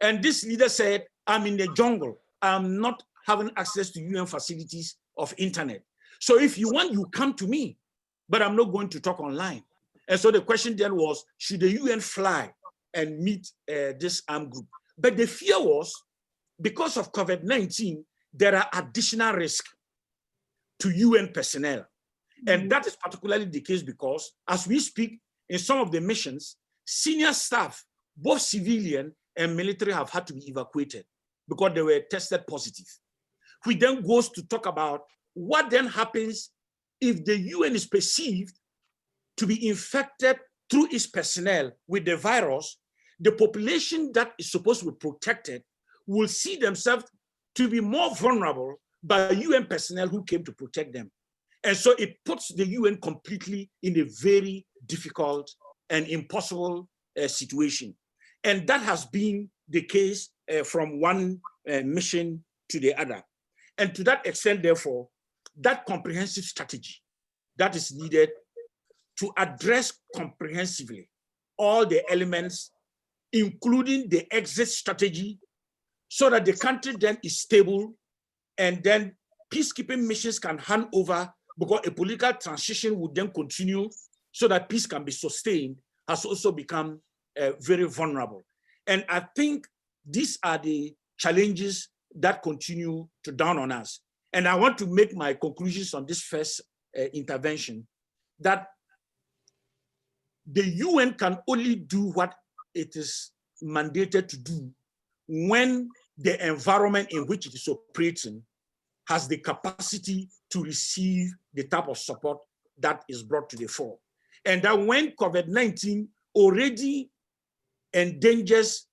S5: And this leader said, I'm in the jungle. I'm not having access to UN facilities of internet. So if you want, you come to me, but I'm not going to talk online. And so the question then was, should the UN fly and meet this armed group? But the fear was, because of COVID-19, there are additional risks to UN personnel. And that is particularly the case because, as we speak, in some of the missions, senior staff, both civilian and military, have had to be evacuated because they were tested positive. Which then goes to talk about what then happens if the UN is perceived to be infected through its personnel with the virus. The population that is supposed to be protected will see themselves to be more vulnerable by UN personnel who came to protect them. And so it puts the UN completely in a very difficult and impossible situation. And that has been the case from one mission to the other. And to that extent, therefore, that comprehensive strategy that is needed to address comprehensively all the elements, including the exit strategy, so that the country then is stable and then peacekeeping missions can hand over, because a political transition would then continue so that peace can be sustained, has also become very vulnerable. And I think these are the challenges that continue to dawn on us. And I want to make my conclusions on this first intervention, that the UN can only do what it is mandated to do when the environment in which it is operating has the capacity to receive the type of support that is brought to the fore. And that when COVID-19 already endangers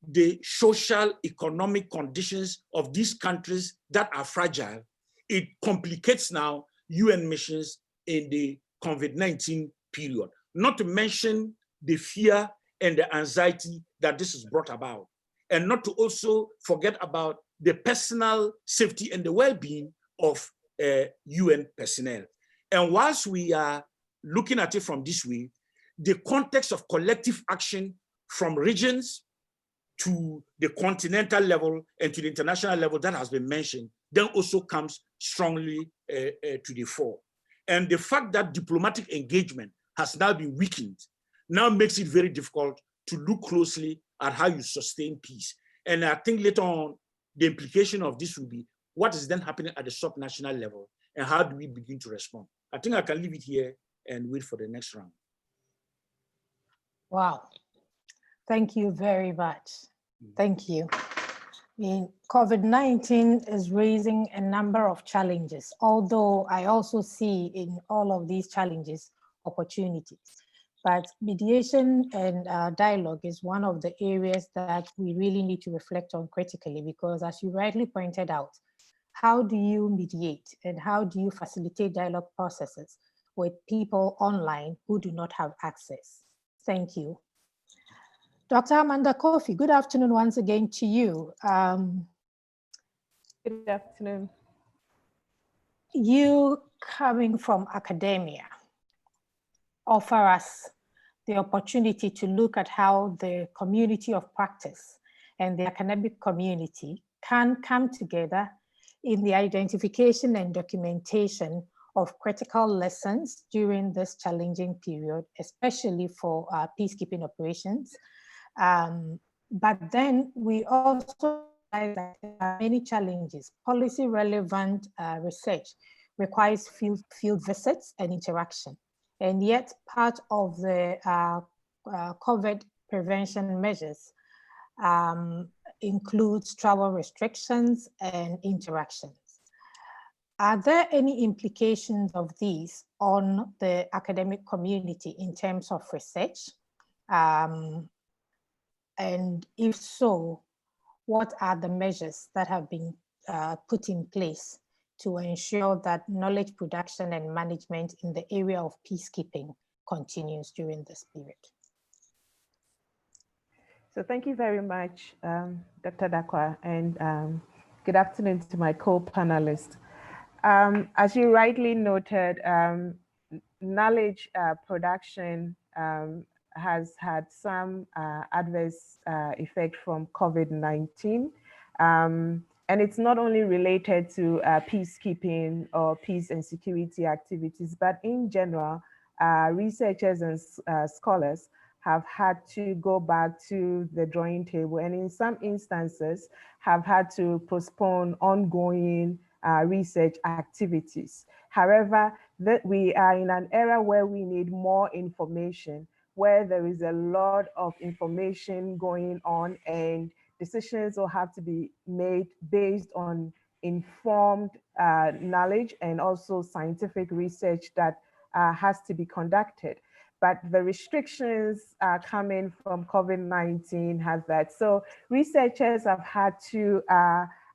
S5: the social, economic conditions of these countries that are fragile, it complicates now UN missions in the COVID-19 period. Not to mention the fear and the anxiety that this has brought about. And not to also forget about the personal safety and the well-being of UN personnel. And whilst we are looking at it from this way, the context of collective action from regions to the continental level and to the international level that has been mentioned, then also comes strongly to the fore. And the fact that diplomatic engagement has now been weakened now makes it very difficult to look closely at how you sustain peace. And I think later on, the implication of this will be what is then happening at the subnational level and how do we begin to respond? I think I can leave it here and wait for the next round.
S1: Wow. Thank you very much. Thank you. I mean, COVID-19 is raising a number of challenges, although I also see in all of these challenges opportunities. But mediation and dialogue is one of the areas that we really need to reflect on critically, because as you rightly pointed out, how do you mediate and how do you facilitate dialogue processes with people online who do not have access? Thank you. Dr. Amanda Kofi, good afternoon once again to you.
S6: Good afternoon.
S1: You coming from academia offer us the opportunity to look at how the community of practice and the academic community can come together in the identification and documentation of critical lessons during this challenging period, especially for peacekeeping operations. But then we also realize that there are many challenges. Policy relevant research requires field visits and interaction. And yet part of the COVID prevention measures includes travel restrictions and interactions. Are there any implications of these on the academic community in terms of research? And if so, what are the measures that have been put in place to ensure that knowledge production and management in the area of peacekeeping continues during this period?
S6: So thank you very much, Dr. Darkwa, and good afternoon to my co-panelists. As you rightly noted, knowledge production has had some adverse effect from COVID-19. And it's not only related to peacekeeping or peace and security activities, but in general, researchers and scholars have had to go back to the drawing table, and in some instances have had to postpone ongoing research activities. However, we are in an era where we need more information, where there is a lot of information going on, and decisions will have to be made based on informed knowledge and also scientific research that has to be conducted. But the restrictions coming from COVID-19 has that. So researchers have had to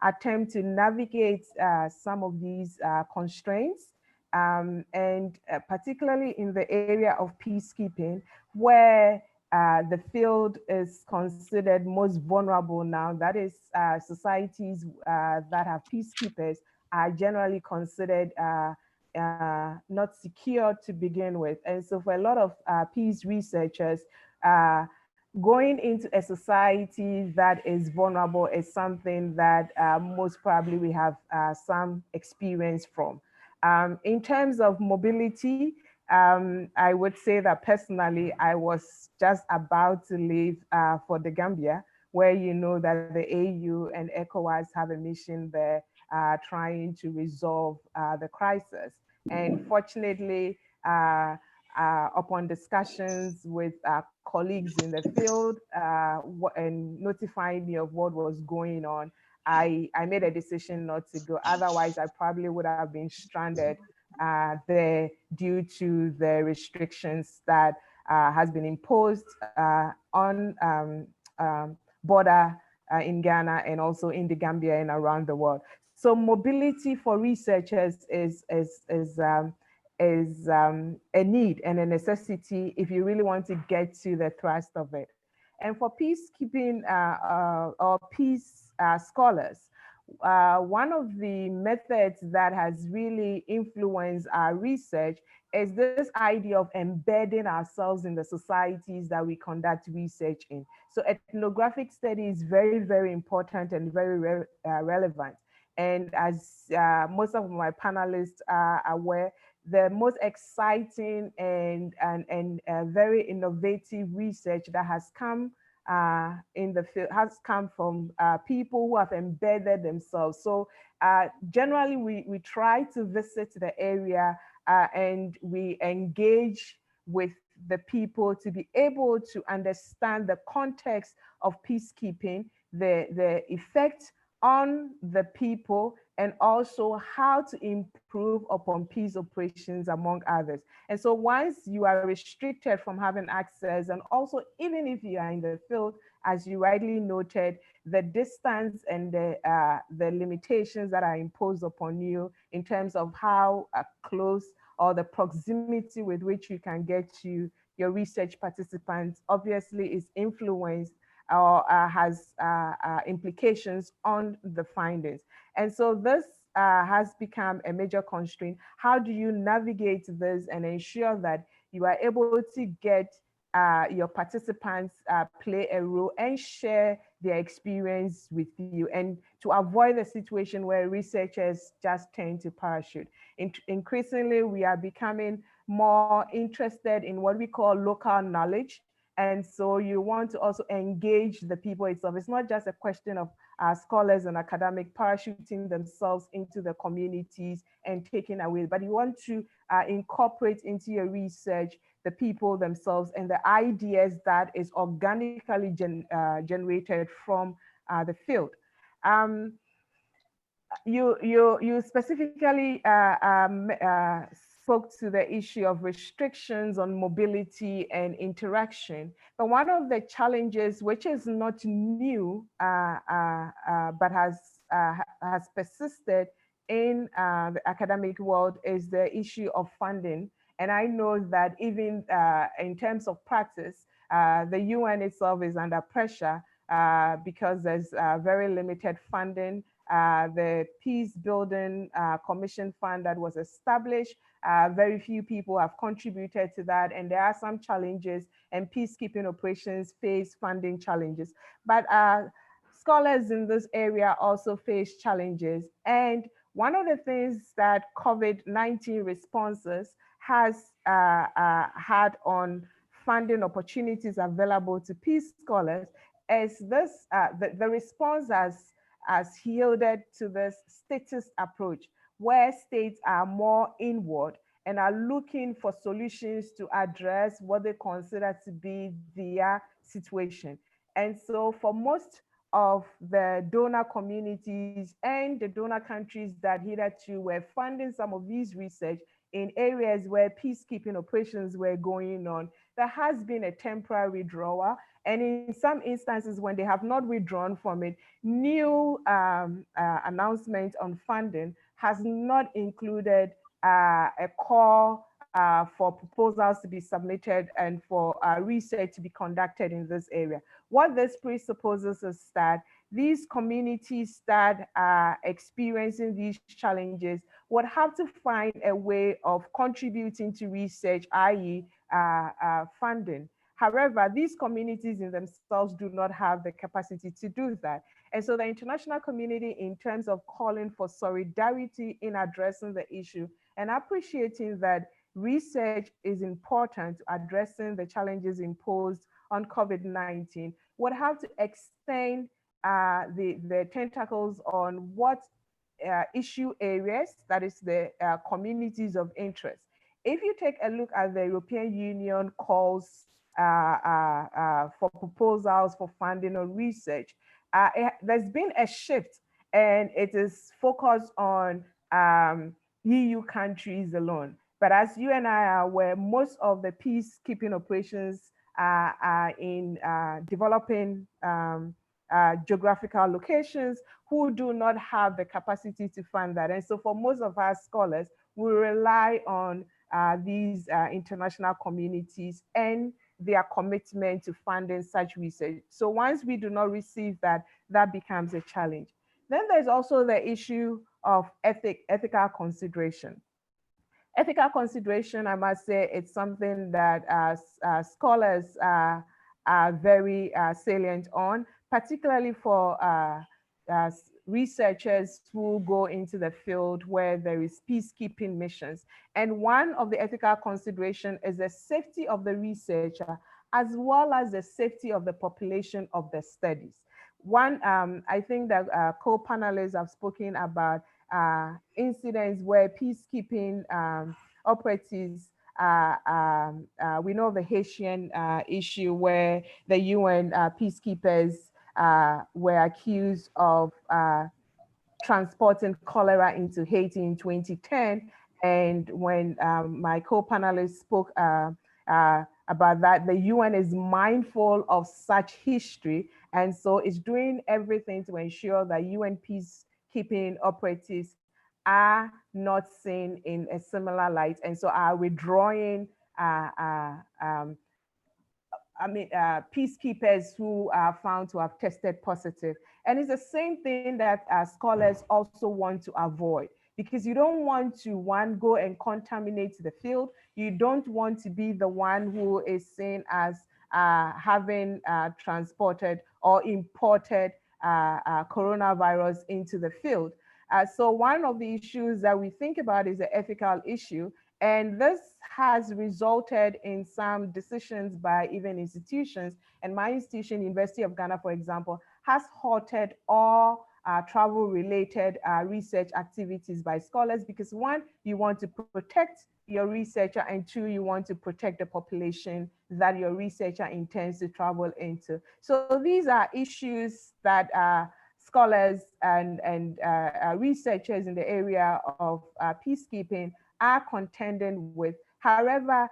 S6: attempt to navigate some of these constraints, and particularly in the area of peacekeeping, where the field is considered most vulnerable now. That is, societies that have peacekeepers are generally considered not secure to begin with. And so for a lot of peace researchers, going into a society that is vulnerable is something that most probably we have some experience from. In terms of mobility, I would say that personally, I was just about to leave for the Gambia, where you know that the AU and ECOWAS have a mission there trying to resolve the crisis. And fortunately, upon discussions with colleagues in the field and notifying me of what was going on, I made a decision not to go. Otherwise, I probably would have been stranded there due to the restrictions that has been imposed on border in Ghana and also in the Gambia and around the world. So mobility for researchers is a need and a necessity if you really want to get to the thrust of it. And for peacekeeping or peace scholars, one of the methods that has really influenced our research is this idea of embedding ourselves in the societies that we conduct research in. So ethnographic study is very, very important and very relevant. And as most of my panelists are aware, the most exciting and very innovative research that has come in the field has come from people who have embedded themselves. So generally, we try to visit the area and we engage with the people to be able to understand the context of peacekeeping, the effect on the people, and also how to improve upon peace operations, among others. And so once you are restricted from having access, and also even if you are in the field, as you rightly noted, the distance and the limitations that are imposed upon you in terms of how close or the proximity with which you can get to your research participants obviously is influenced or has implications on the findings. And so this has become a major constraint. How do you navigate this and ensure that you are able to get your participants play a role and share their experience with you, and to avoid the situation where researchers just tend to parachute? Increasingly, we are becoming more interested in what we call local knowledge. And so you want to also engage the people itself. It's not just a question of scholars and academic parachuting themselves into the communities and taking away, but you want to incorporate into your research the people themselves and the ideas that is organically generated from the field. You specifically spoke to the issue of restrictions on mobility and interaction. But one of the challenges, which is not new, but has persisted in the academic world, is the issue of funding. And I know that even in terms of practice, the UN itself is under pressure because there's very limited funding. The Peacebuilding Commission Fund that was established, very few people have contributed to that, and there are some challenges, and peacekeeping operations face funding challenges. But scholars in this area also face challenges. And one of the things that COVID-19 responses has had on funding opportunities available to peace scholars is this, the response has yielded to this statist approach, where states are more inward and are looking for solutions to address what they consider to be their situation. And so for most of the donor communities and the donor countries that hitherto were funding some of these research in areas where peacekeeping operations were going on, there has been a temporary withdrawal. And in some instances, when they have not withdrawn from it, new announcement on funding has not included a call for proposals to be submitted and for research to be conducted in this area. What this presupposes is that these communities that are experiencing these challenges would have to find a way of contributing to research, i.e. Funding. However, these communities in themselves do not have the capacity to do that. And so the international community, in terms of calling for solidarity in addressing the issue and appreciating that research is important to addressing the challenges imposed on COVID-19, would have to extend the tentacles on what issue areas, that is the communities of interest. If you take a look at the European Union calls for proposals for funding or research, there's been a shift, and it is focused on EU countries alone. But as you and I are aware, most of the peacekeeping operations are in developing geographical locations who do not have the capacity to fund that. And so for most of our scholars, we rely on these international communities and their commitment to funding such research. So once we do not receive that, that becomes a challenge. Then there's also the issue of ethical consideration. Ethical consideration, I must say, it's something that scholars are very salient on, particularly for researchers who go into the field where there is peacekeeping missions. And one of the ethical consideration is the safety of the researcher, as well as the safety of the population of the studies. One, I think that co-panelists have spoken about incidents where peacekeeping operatives, we know the Haitian issue where the UN peacekeepers were accused of transporting cholera into Haiti in 2010. And when my co-panelists spoke about that, the UN is mindful of such history. And so it's doing everything to ensure that UN peacekeeping operatives are not seen in a similar light. And so are withdrawing peacekeepers who are found to have tested positive. And it's the same thing that scholars also want to avoid, because you don't want to, one, go and contaminate the field. You don't want to be the one who is seen as having transported or imported coronavirus into the field. So one of the issues that we think about is the ethical issue. And this has resulted in some decisions by even institutions. And my institution, University of Ghana, for example, has halted all travel-related research activities by scholars because one, you want to protect your researcher, and two, you want to protect the population that your researcher intends to travel into. So these are issues that scholars and researchers in the area of peacekeeping are contending with. However,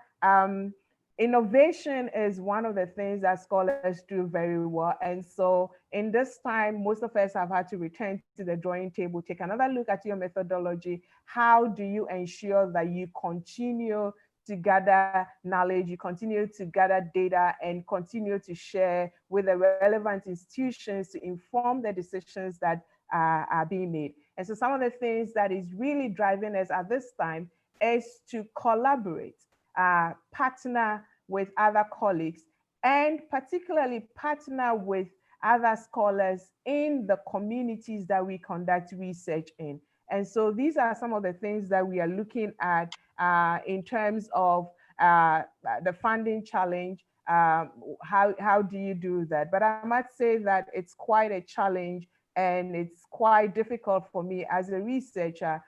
S6: innovation is one of the things that scholars do very well. And so in this time, most of us have had to return to the drawing table, take another look at your methodology. How do you ensure that you continue to gather knowledge, you continue to gather data, and continue to share with the relevant institutions to inform the decisions that are being made? And so some of the things that is really driving us at this time is to collaborate, partner with other colleagues, and particularly partner with other scholars in the communities that we conduct research in. And so these are some of the things that we are looking at in terms of the funding challenge. How do you do that? But I must say that it's quite a challenge, and it's quite difficult for me as a researcher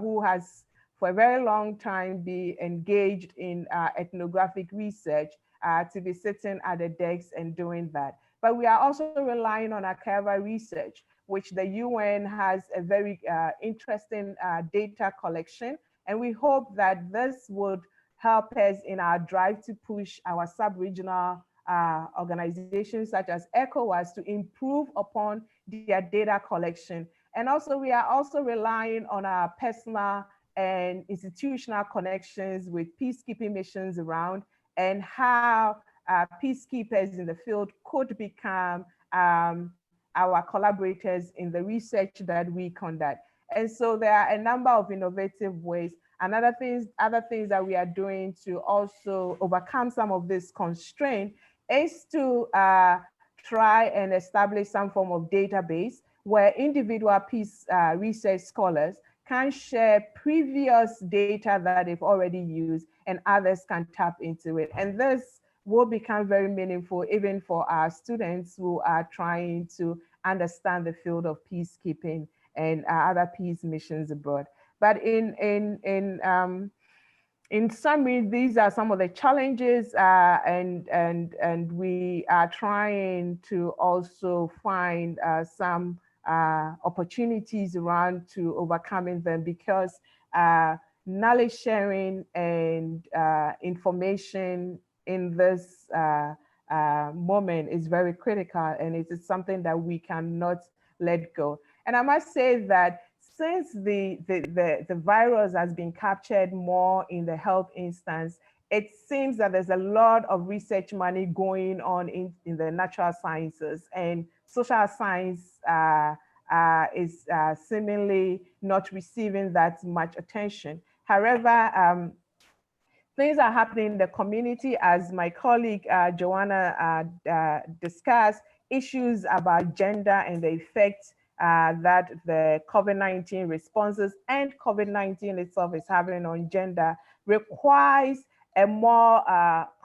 S6: who has for a very long time be engaged in ethnographic research to be sitting at the desk and doing that. But we are also relying on archival research, which the UN has a very interesting data collection. And we hope that this would help us in our drive to push our sub-regional organizations such as ECOWAS to improve upon their data collection. And also, we are also relying on our personal and institutional connections with peacekeeping missions around, and how peacekeepers in the field could become our collaborators in the research that we conduct. And so there are a number of innovative ways. And other things that we are doing to also overcome some of this constraint is to try and establish some form of database where individual peace research scholars can share previous data that they've already used, and others can tap into it. And this will become very meaningful even for our students who are trying to understand the field of peacekeeping and other peace missions abroad. But in summary, these are some of the challenges, and we are trying to also find some opportunities around to overcoming them, because knowledge sharing and information in this moment is very critical, and it is something that we cannot let go. And I must say that since the virus has been captured more in the health instance, it seems that there's a lot of research money going on in the natural sciences, and social science is seemingly not receiving that much attention. However, things are happening in the community, as my colleague Joana discussed, issues about gender and the effect that the COVID-19 responses and COVID-19 itself is having on gender requires a more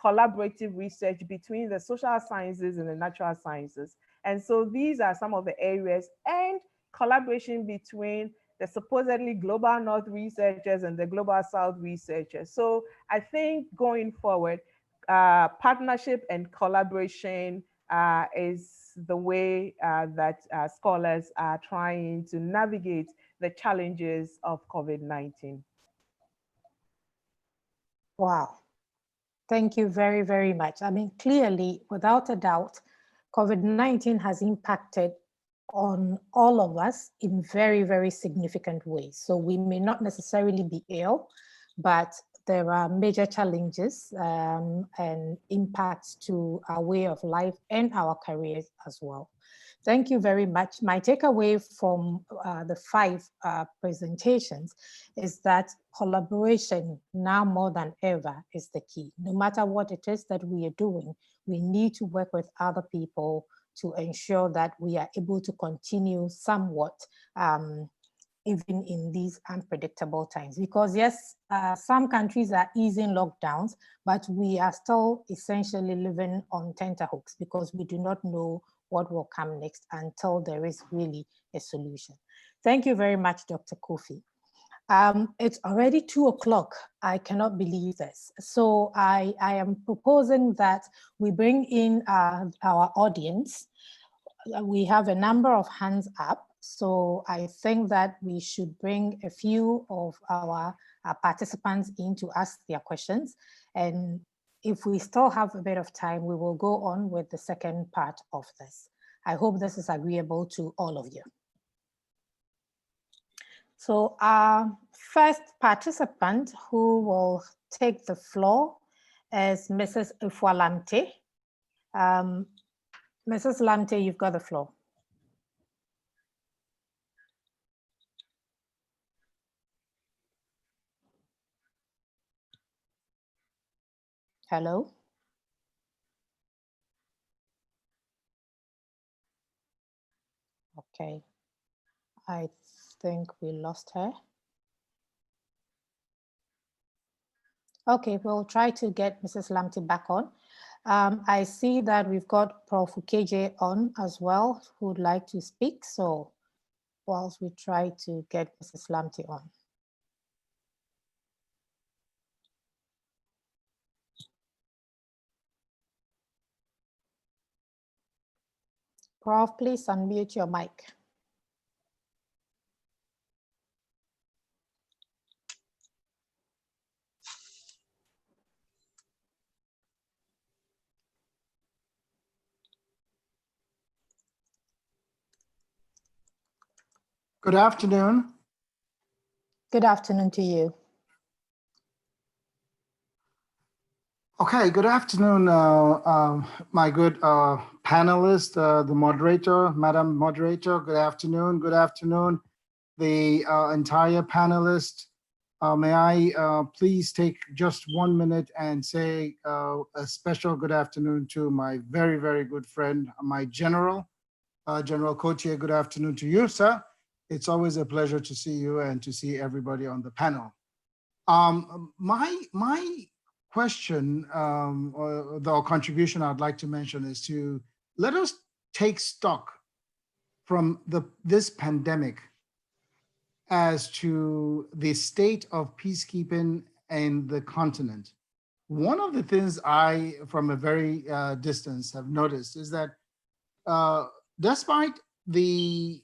S6: collaborative research between the social sciences and the natural sciences. And so these are some of the areas, and collaboration between the supposedly global North researchers and the global South researchers. So I think going forward, partnership and collaboration is the way that scholars are trying to navigate the challenges of COVID-19.
S1: Wow. Thank you very, very much. I mean, clearly, without a doubt, COVID-19 has impacted on all of us in very, very significant ways. So we may not necessarily be ill, but there are major challenges and impacts to our way of life and our careers as well. Thank you very much. My takeaway from the 5 presentations is that collaboration now more than ever is the key. No matter what it is that we are doing, we need to work with other people to ensure that we are able to continue somewhat even in these unpredictable times. Because yes, some countries are easing lockdowns, but we are still essentially living on tenterhooks because we do not know what will come next until there is really a solution. Thank you very much, Dr. Kofi. It's already 2 o'clock. I cannot believe this. So I am proposing that we bring in our audience. We have a number of hands up. So I think that we should bring a few of our participants in to ask their questions. And if we still have a bit of time, we will go on with the second part of this. I hope this is agreeable to all of you. So our first participant who will take the floor is Mrs. Ifwalamte. Mrs. Lamte, you've got the floor. Hello? Okay, I think we lost her. Okay, we'll try to get Mrs. Lamte back on. I see that we've got Prof. KJ on as well, who would like to speak. So whilst we try to get Mrs. Lamte on. Prof, please unmute your mic.
S7: Good afternoon.
S1: Good afternoon to you.
S7: Okay, good afternoon, my good panelist, the moderator, Madam Moderator. Good afternoon. Good afternoon, the entire panelist. May I please take just 1 minute and say a special good afternoon to my very, very good friend, my General, General Kotia. Good afternoon to you, sir. It's always a pleasure to see you and to see everybody on the panel. My question or the contribution I'd like to mention is to let us take stock from this pandemic as to the state of peacekeeping in the continent. One of the things I, from a very distance, have noticed is that despite the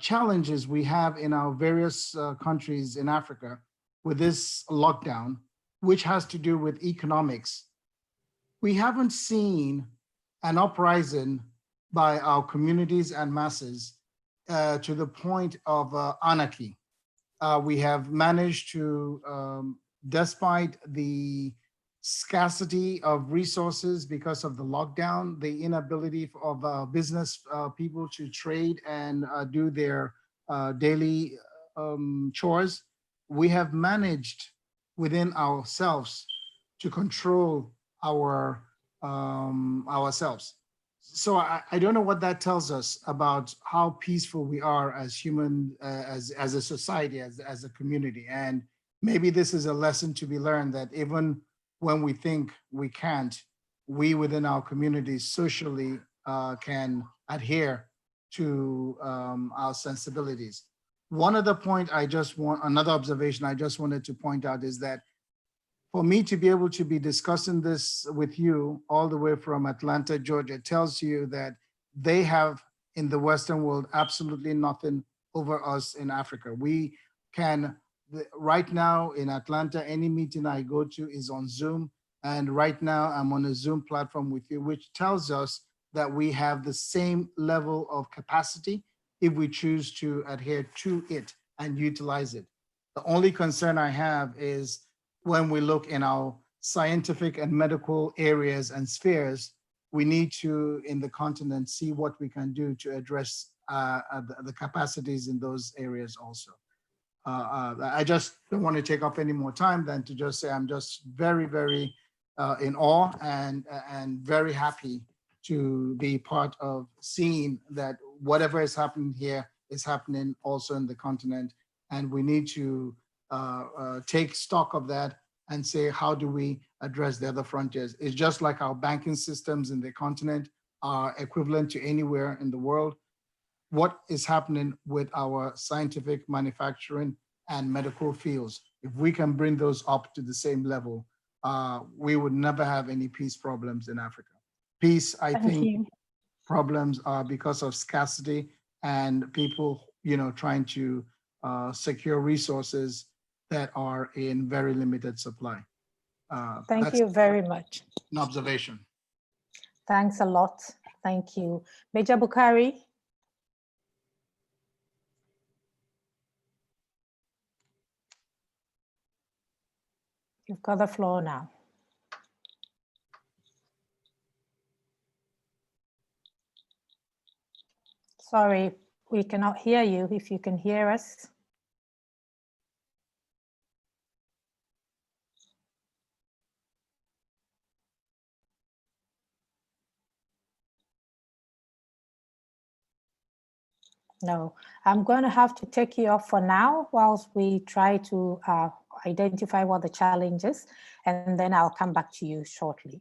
S7: challenges we have in our various countries in Africa with this lockdown, which has to do with economics, we haven't seen an uprising by our communities and masses to the point of anarchy. We have managed to, despite the scarcity of resources because of the lockdown, the inability of business people to trade and do their daily chores, we have managed within ourselves to control ourselves. So I don't know what that tells us about how peaceful we are as human, as a society, as a community. And maybe this is a lesson to be learned, that even when we think we can't, we within our communities socially can adhere to our sensibilities. One other point another observation I just wanted to point out is that for me to be able to be discussing this with you all the way from Atlanta, Georgia, tells you that they have in the Western world absolutely nothing over us in Africa. We can, right now in Atlanta, any meeting I go to is on Zoom. And right now I'm on a Zoom platform with you, which tells us that we have the same level of capacity if we choose to adhere to it and utilize it. The only concern I have is when we look in our scientific and medical areas and spheres, we need to, in the continent, see what we can do to address the capacities in those areas also. I just don't want to take up any more time than to just say I'm just very, very in awe and very happy to be part of seeing that whatever is happening here is happening also in the continent. And we need to take stock of that and say, how do we address the other frontiers? It's just like our banking systems in the continent. are equivalent to anywhere in the world. What is happening with our scientific, manufacturing, and medical fields? If we can bring those up to the same level, we would never have any peace problems in Africa. Peace, I think, problems are because of scarcity and people, trying to secure resources that are in very limited supply.
S1: Thank you very much.
S7: An observation.
S1: Thanks a lot. Thank you. Major Bukhari. You've got the floor now. Sorry, we cannot hear you. If you can hear us. No, I'm going to have to take you off for now whilst we try to identify what the challenge is, and then I'll come back to you shortly.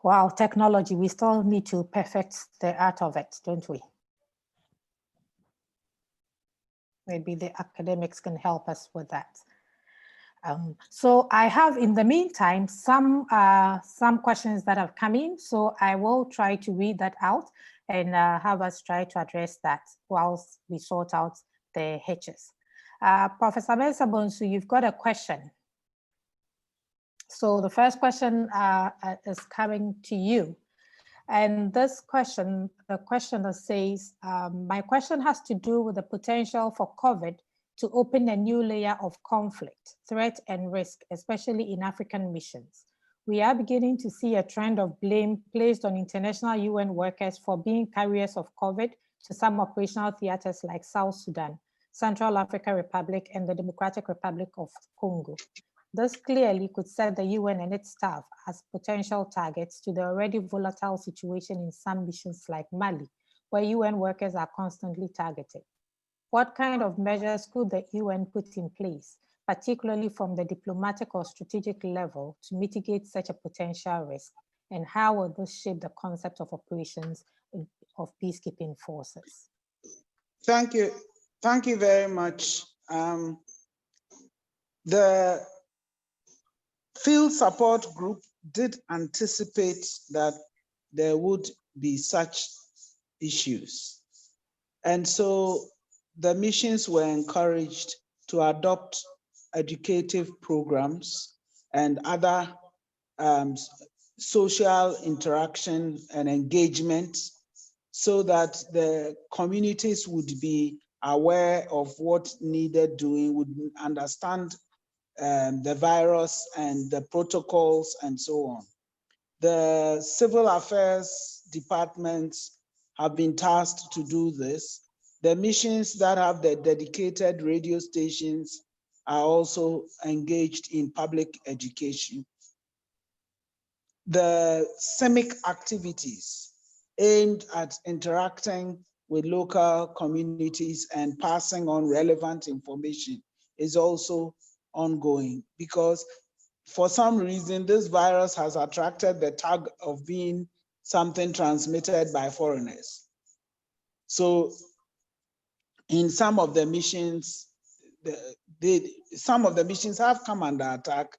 S1: Wow, technology, we still need to perfect the art of it, don't we? Maybe the academics can help us with that. So I have, in the meantime, some questions that have come in. So I will try to read that out and have us try to address that whilst we sort out the hitches. Professor Mensa-Bonsu, you've got a question. So the first question is coming to you. And this question, the questioner says, my question has to do with the potential for COVID to open a new layer of conflict, threat, and risk, especially in African missions. We are beginning to see a trend of blame placed on international UN workers for being carriers of COVID to some operational theaters like South Sudan, Central African Republic, and the Democratic Republic of Congo. This clearly could set the UN and its staff as potential targets to the already volatile situation in some missions like Mali, where UN workers are constantly targeted. What kind of measures could the UN put in place, particularly from the diplomatic or strategic level, to mitigate such a potential risk? And how will this shape the concept of operations of peacekeeping forces?
S2: Thank you. Thank you very much. The field support group did anticipate that there would be such issues. And so the missions were encouraged to adopt educative programs and other social interaction and engagement so that the communities would be aware of what needed doing, would understand the virus and the protocols and so on. The civil affairs departments have been tasked to do this. The missions that have the dedicated radio stations are also engaged in public education. The CEMIC activities aimed at interacting with local communities and passing on relevant information is also ongoing, because for some reason this virus has attracted the tag of being something transmitted by foreigners. So in some of the missions, some of the missions have come under attack,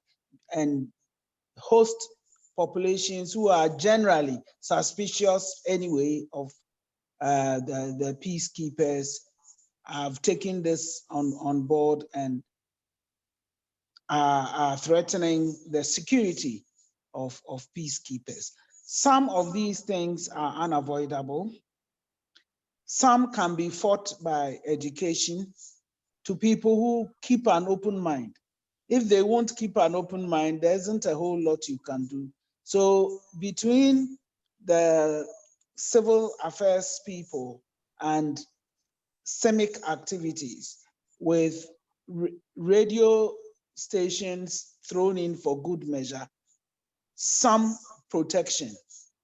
S2: and host populations who are generally suspicious anyway of the peacekeepers have taken this on board and are threatening the security of peacekeepers. Some of these things are unavoidable. Some can be fought by education to people who keep an open mind. If they won't keep an open mind, there isn't a whole lot you can do. So between the civil affairs people and CEMIC activities with radio stations thrown in for good measure, some protection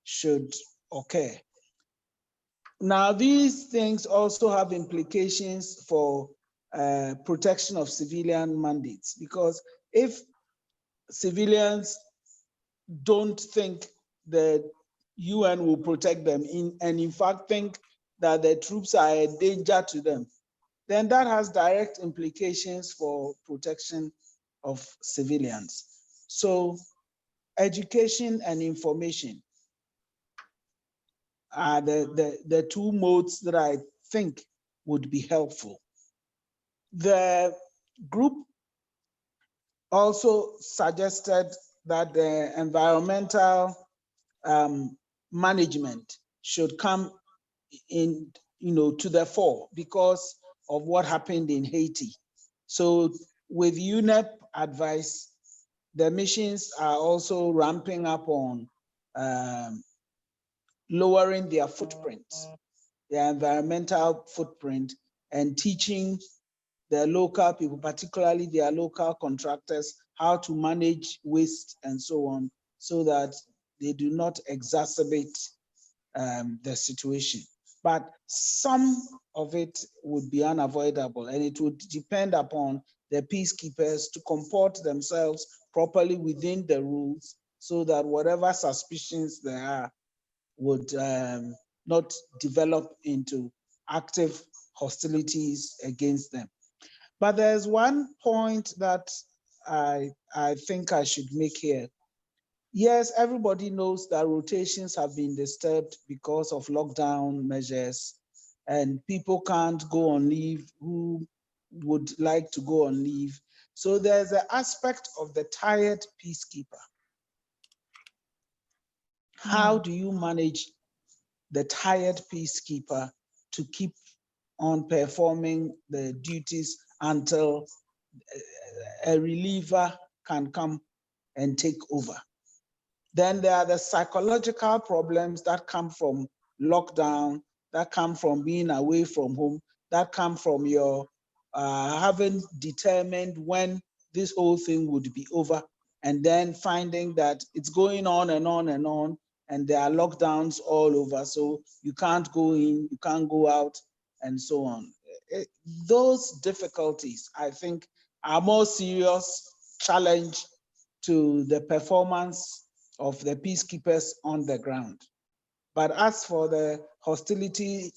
S2: should occur. Now, these things also have implications for protection of civilian mandates, because if civilians don't think the UN will protect them, and in fact think that the troops are a danger to them, then that has direct implications for protection of civilians. So education and information are the two modes that I think would be helpful. The group also suggested that the environmental management should come in, to the fore because of what happened in Haiti. So with UNEP advice, the missions are also ramping up on lowering their footprint, their environmental footprint, and teaching the local people, particularly their local contractors, how to manage waste and so on, so that they do not exacerbate the situation. But some of it would be unavoidable, and it would depend upon the peacekeepers to comport themselves properly within the rules, so that whatever suspicions there are would not develop into active hostilities against them. But there's one point that I think I should make here. Yes, everybody knows that rotations have been disturbed because of lockdown measures, and people can't go on leave who would like to go on leave. So there's an aspect of the tired peacekeeper. How do you manage the tired peacekeeper to keep on performing the duties until a reliever can come and take over? Then there are the psychological problems that come from lockdown, that come from being away from home, that come from your having determined when this whole thing would be over, and then finding that it's going on and on and on, and there are lockdowns all over, so you can't go in, you can't go out, and so on. Those difficulties, I think, are more serious challenge to the performance of the peacekeepers on the ground. But as for the hostilities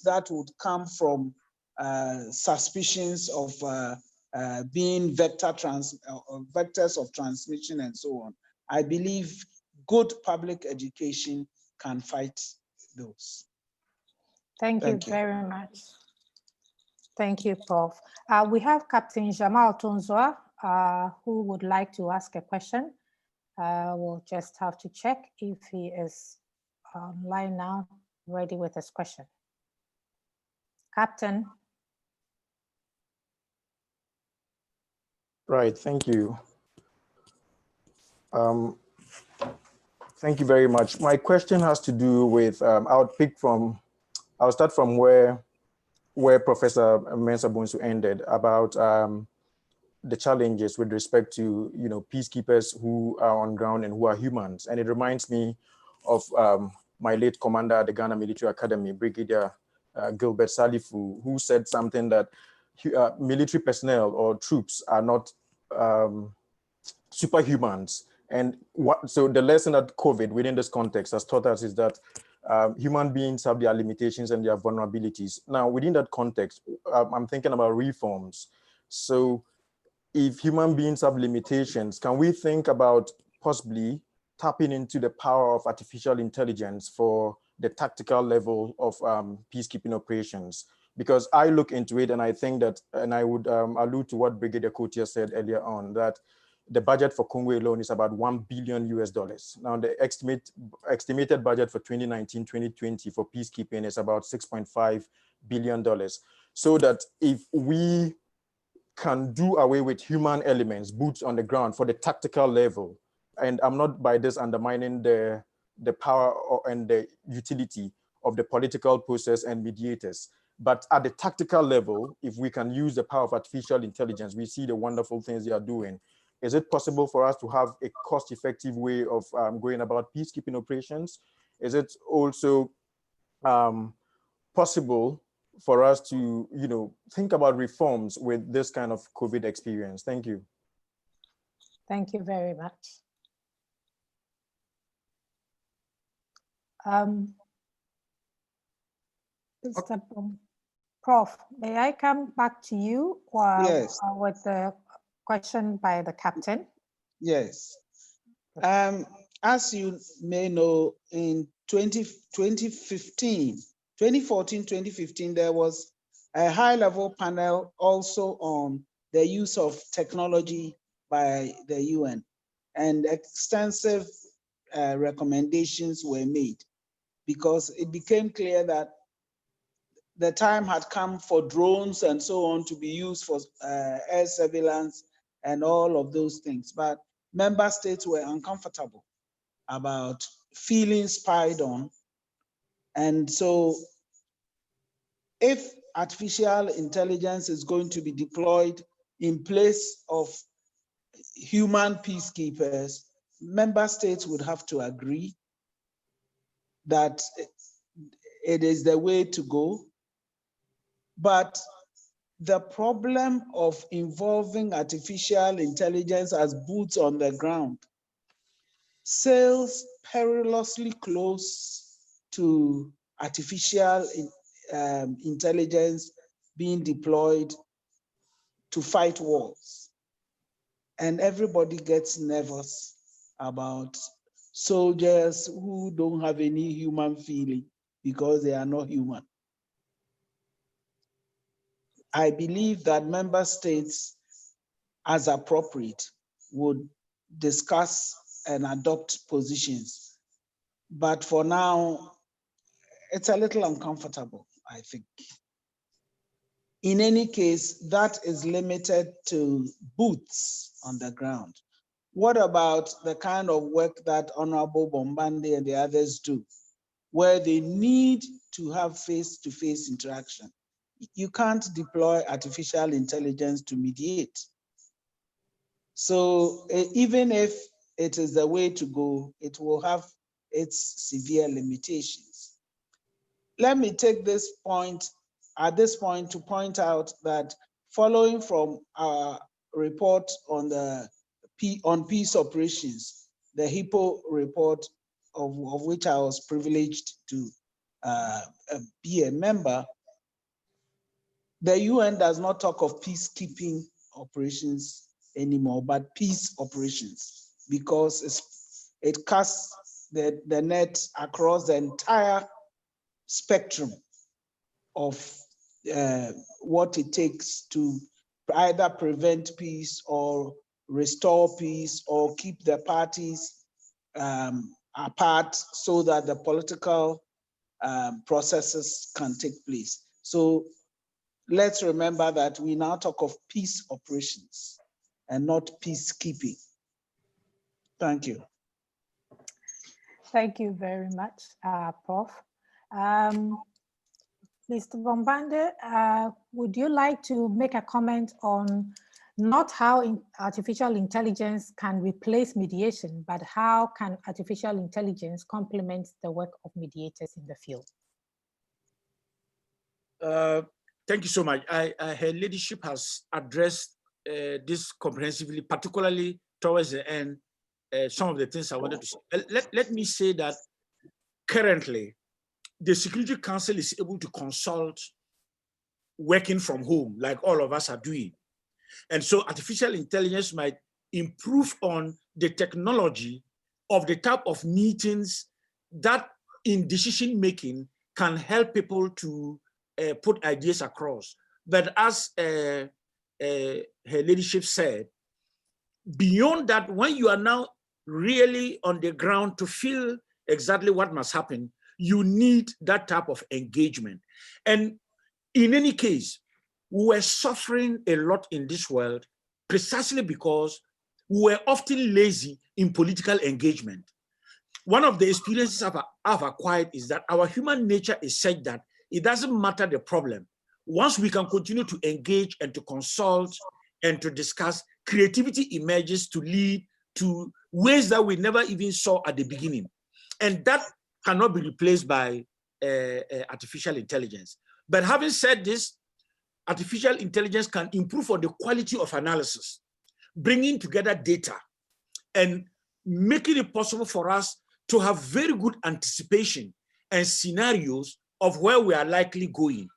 S2: that would come from suspicions of being vectors of transmission and so on, I believe good public education can fight those.
S1: Thank you very much. Thank you, Prof. We have Captain Jamal Tonzoa, who would like to ask a question. We'll just have to check if he is online now, ready with his question. Captain.
S8: Right, thank you. Thank you very much. My question has to do with, I'll start from where Professor Mensa-Bonsu ended about the challenges with respect to, peacekeepers who are on ground and who are humans. And it reminds me of my late commander at the Ghana Military Academy, Brigadier Gilbert Salifu, who said something that military personnel or troops are not superhumans. And so the lesson that COVID within this context has taught us is that human beings have their limitations and their vulnerabilities. Now, within that context, I'm thinking about reforms. So if human beings have limitations, can we think about possibly tapping into the power of artificial intelligence for the tactical level of peacekeeping operations? Because I look into it and I think that, and I would allude to what Brigadier Kotia said earlier on, that the budget for Congo alone is about $1 billion. Now the estimated budget for 2019-2020 for peacekeeping is about $6.5 billion. So that if we can do away with human elements, boots on the ground for the tactical level, and I'm not by this undermining the power and the utility of the political process and mediators, but at the tactical level, if we can use the power of artificial intelligence, we see the wonderful things they are doing. Is it possible for us to have a cost-effective way of going about peacekeeping operations? Is it also possible for us to, think about reforms with this kind of COVID experience? Thank you.
S1: Thank you very much. Mr. Prof, may I come back to you
S2: Yes.
S1: with the question by the captain?
S2: Yes. As you may know, in 2014, 2015, there was a high-level panel also on the use of technology by the UN, and extensive recommendations were made because it became clear that the time had come for drones and so on to be used for air surveillance and all of those things. But member states were uncomfortable about feeling spied on. And so if artificial intelligence is going to be deployed in place of human peacekeepers, member states would have to agree that it is the way to go. But the problem of involving artificial intelligence as boots on the ground sails perilously close to artificial intelligence being deployed to fight wars. And everybody gets nervous about soldiers who don't have any human feeling because they are not human. I believe that member states, as appropriate, would discuss and adopt positions. But for now, it's a little uncomfortable, I think. In any case, that is limited to boots on the ground. What about the kind of work that Honorable Bombande and the others do, where they need to have face-to-face interaction? You can't deploy artificial intelligence to mediate. So even if it is the way to go, it will have its severe limitations. Let me take this point, at this point, to point out that following from our report on peace operations, the HIPPO report of which I was privileged to be a member, the UN does not talk of peacekeeping operations anymore, but peace operations, because it casts the net across the entire spectrum of what it takes to either prevent peace or restore peace or keep the parties apart so that the political processes can take place. So let's remember that we now talk of peace operations and not peacekeeping. Thank you.
S1: Thank you very much, Prof. Mr. Bombande, would you like to make a comment on not how artificial intelligence can replace mediation, but how can artificial intelligence complement the work of mediators in the field?
S5: Thank you so much. Her leadership has addressed this comprehensively, particularly towards the end, some of the things I wanted to say. Let me say that currently, the Security Council is able to consult working from home, like all of us are doing. And so artificial intelligence might improve on the technology of the type of meetings that in decision-making can help people to put ideas across. But as her leadership said, beyond that, when you are now really on the ground to feel exactly what must happen, you need that type of engagement. And in any case, we were suffering a lot in this world precisely because we were often lazy in political engagement. One of the experiences I've acquired is that our human nature is such that it doesn't matter the problem. Once we can continue to engage and to consult and to discuss, creativity emerges to lead to ways that we never even saw at the beginning. And that cannot be replaced by artificial intelligence. But having said this, artificial intelligence can improve on the quality of analysis, bringing together data and making it possible for us to have very good anticipation and scenarios of where we are likely going.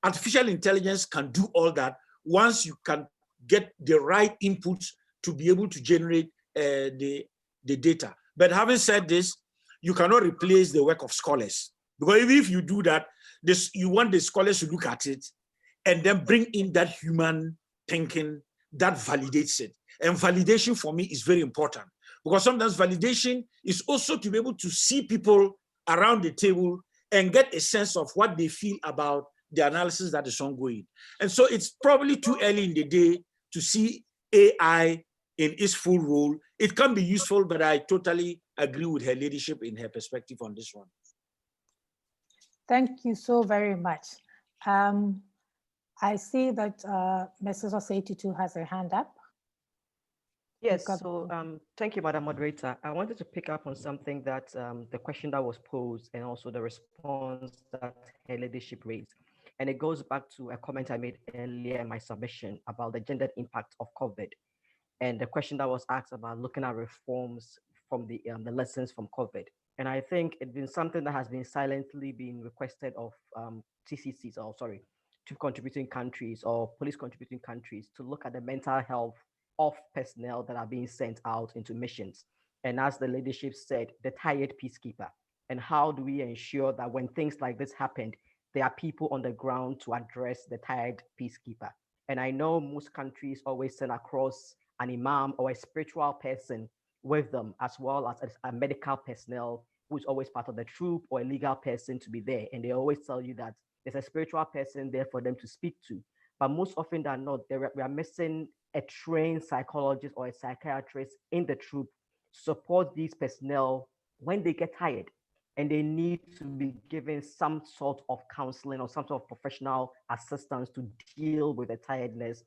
S5: Artificial intelligence can do all that once you can get the right inputs to be able to generate the data. But having said this, you cannot replace the work of scholars. Because even if you do that, you want the scholars to look at it and then bring in that human thinking that validates it. And validation for me is very important, because sometimes validation is also to be able to see people around the table and get a sense of what they feel about the analysis that is ongoing. And so it's probably too early in the day to see AI in its full role. It can be useful, but I totally agree with her leadership in her perspective on this one.
S1: Thank you so very much. I see that Mrs. Osei-Tutu has her hand up.
S4: Yes, so thank you, Madam Moderator. I wanted to pick up on something that the question that was posed and also the response that her leadership raised. And it goes back to a comment I made earlier in my submission about the gendered impact of COVID. And the question that was asked about looking at reforms from the lessons from COVID. And I think it's been something that has been silently being requested of TCCs, or sorry, to contributing countries or police contributing countries to look at the mental health of personnel that are being sent out into missions. And as the leadership said, the tired peacekeeper. And how do we ensure that when things like this happened, there are people on the ground to address the tired peacekeeper? And I know most countries always send across an imam or a spiritual person with them, as well as a medical personnel who is always part of the troop, or a legal person to be there. And they always tell you that there's a spiritual person there for them to speak to. But most often than not, we are missing a trained psychologist or a psychiatrist in the troop to support these personnel when they get tired, and they need to be given some sort of counseling or some sort of professional assistance to deal with the tiredness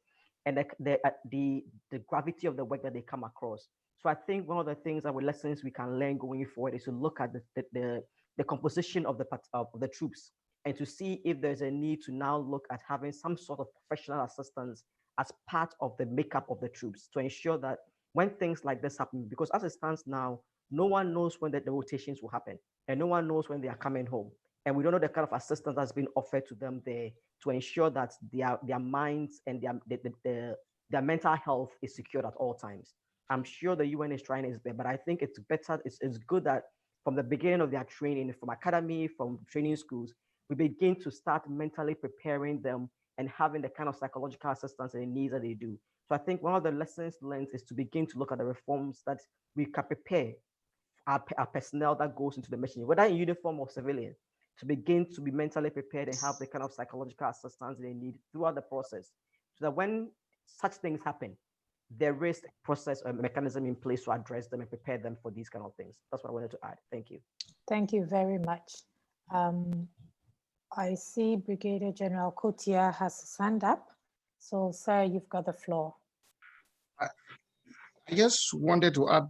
S4: and the gravity of the work that they come across. So I think one of the things that lessons we can learn going forward is to look at the composition of the troops, and to see if there's a need to now look at having some sort of professional assistance as part of the makeup of the troops, to ensure that when things like this happen, because as it stands now, no one knows when the rotations will happen, and no one knows when they are coming home. And we don't know the kind of assistance that's been offered to them there to ensure that their minds and their mental health is secured at all times. I'm sure the UN is trying its best, but I think it's better, it's good that from the beginning of their training, from academy, from training schools, we begin to start mentally preparing them and having the kind of psychological assistance and needs that they do. So I think one of the lessons learned is to begin to look at the reforms that we can prepare our personnel that goes into the mission, whether in uniform or civilian, to begin to be mentally prepared and have the kind of psychological assistance they need throughout the process, so that when such things happen, there is a process or a mechanism in place to address them and prepare them for these kind of things. That's what I wanted to add. Thank you.
S1: Thank you very much. I see Brigadier General Kotia has his hand up. So, sir, you've got the floor.
S3: I just wanted to add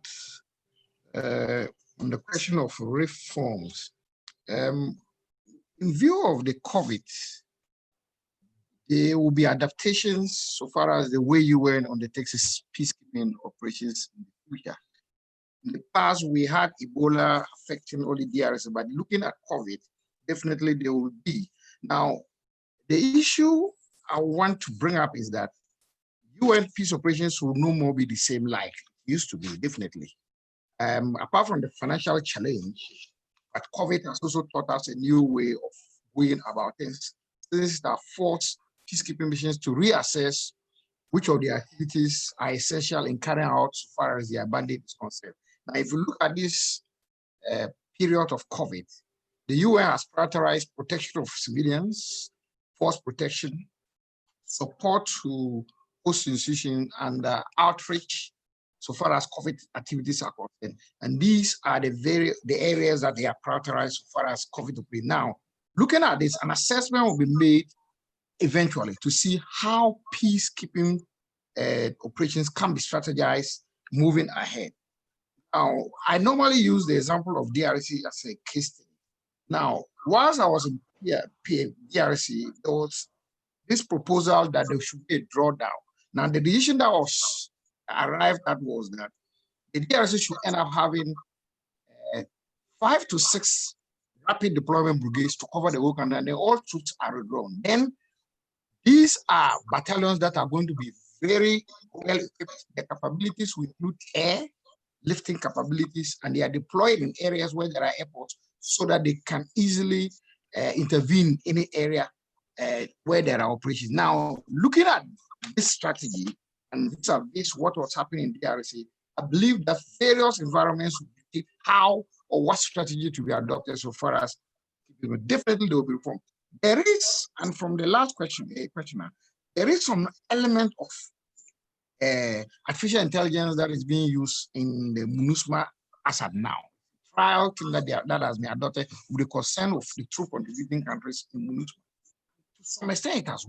S3: on the question of reforms. In view of the COVID, there will be adaptations so far as the way UN undertakes peacekeeping operations in the future. In the past, we had Ebola affecting only DRC, but looking at COVID, definitely there will be. Now, the issue I want to bring up is that UN peace operations will no more be the same like it used to be, definitely. Apart from the financial challenge, but COVID has also taught us a new way of going about things. This that forced peacekeeping missions to reassess which of the activities are essential in carrying out so far as their mandate is concerned. Now, if you look at this period of COVID, the UN has prioritized protection of civilians, force protection, support to host institutions, and outreach so far as COVID activities are concerned. And these are the areas that they are prioritized so far as COVID will be. Now, looking at this, an assessment will be made eventually to see how peacekeeping operations can be strategized moving ahead. Now, I normally use the example of DRC as a case study. Now, whilst I was in DRC, there was this proposal that there should be a drawdown. Now, the decision that was arrived at was that the DRC should end up having 5 to 6 rapid deployment brigades to cover the whole country, and then all troops are withdrawn. Then these are battalions that are going to be very well equipped. The capabilities will include air lifting capabilities, and they are deployed in areas where there are airports so that they can easily intervene in any area where there are operations. Now, looking at this strategy and this what was happening in DRC, I believe that various environments will dictate how or what strategy to be adopted so far as definitely they will be reformed. There is, and from the last questioner, there is some element of artificial intelligence that is being used in the MINUSMA as of now. Trial thing that has been adopted with the consent of the two contributing countries in MINUSMA. To some extent, it has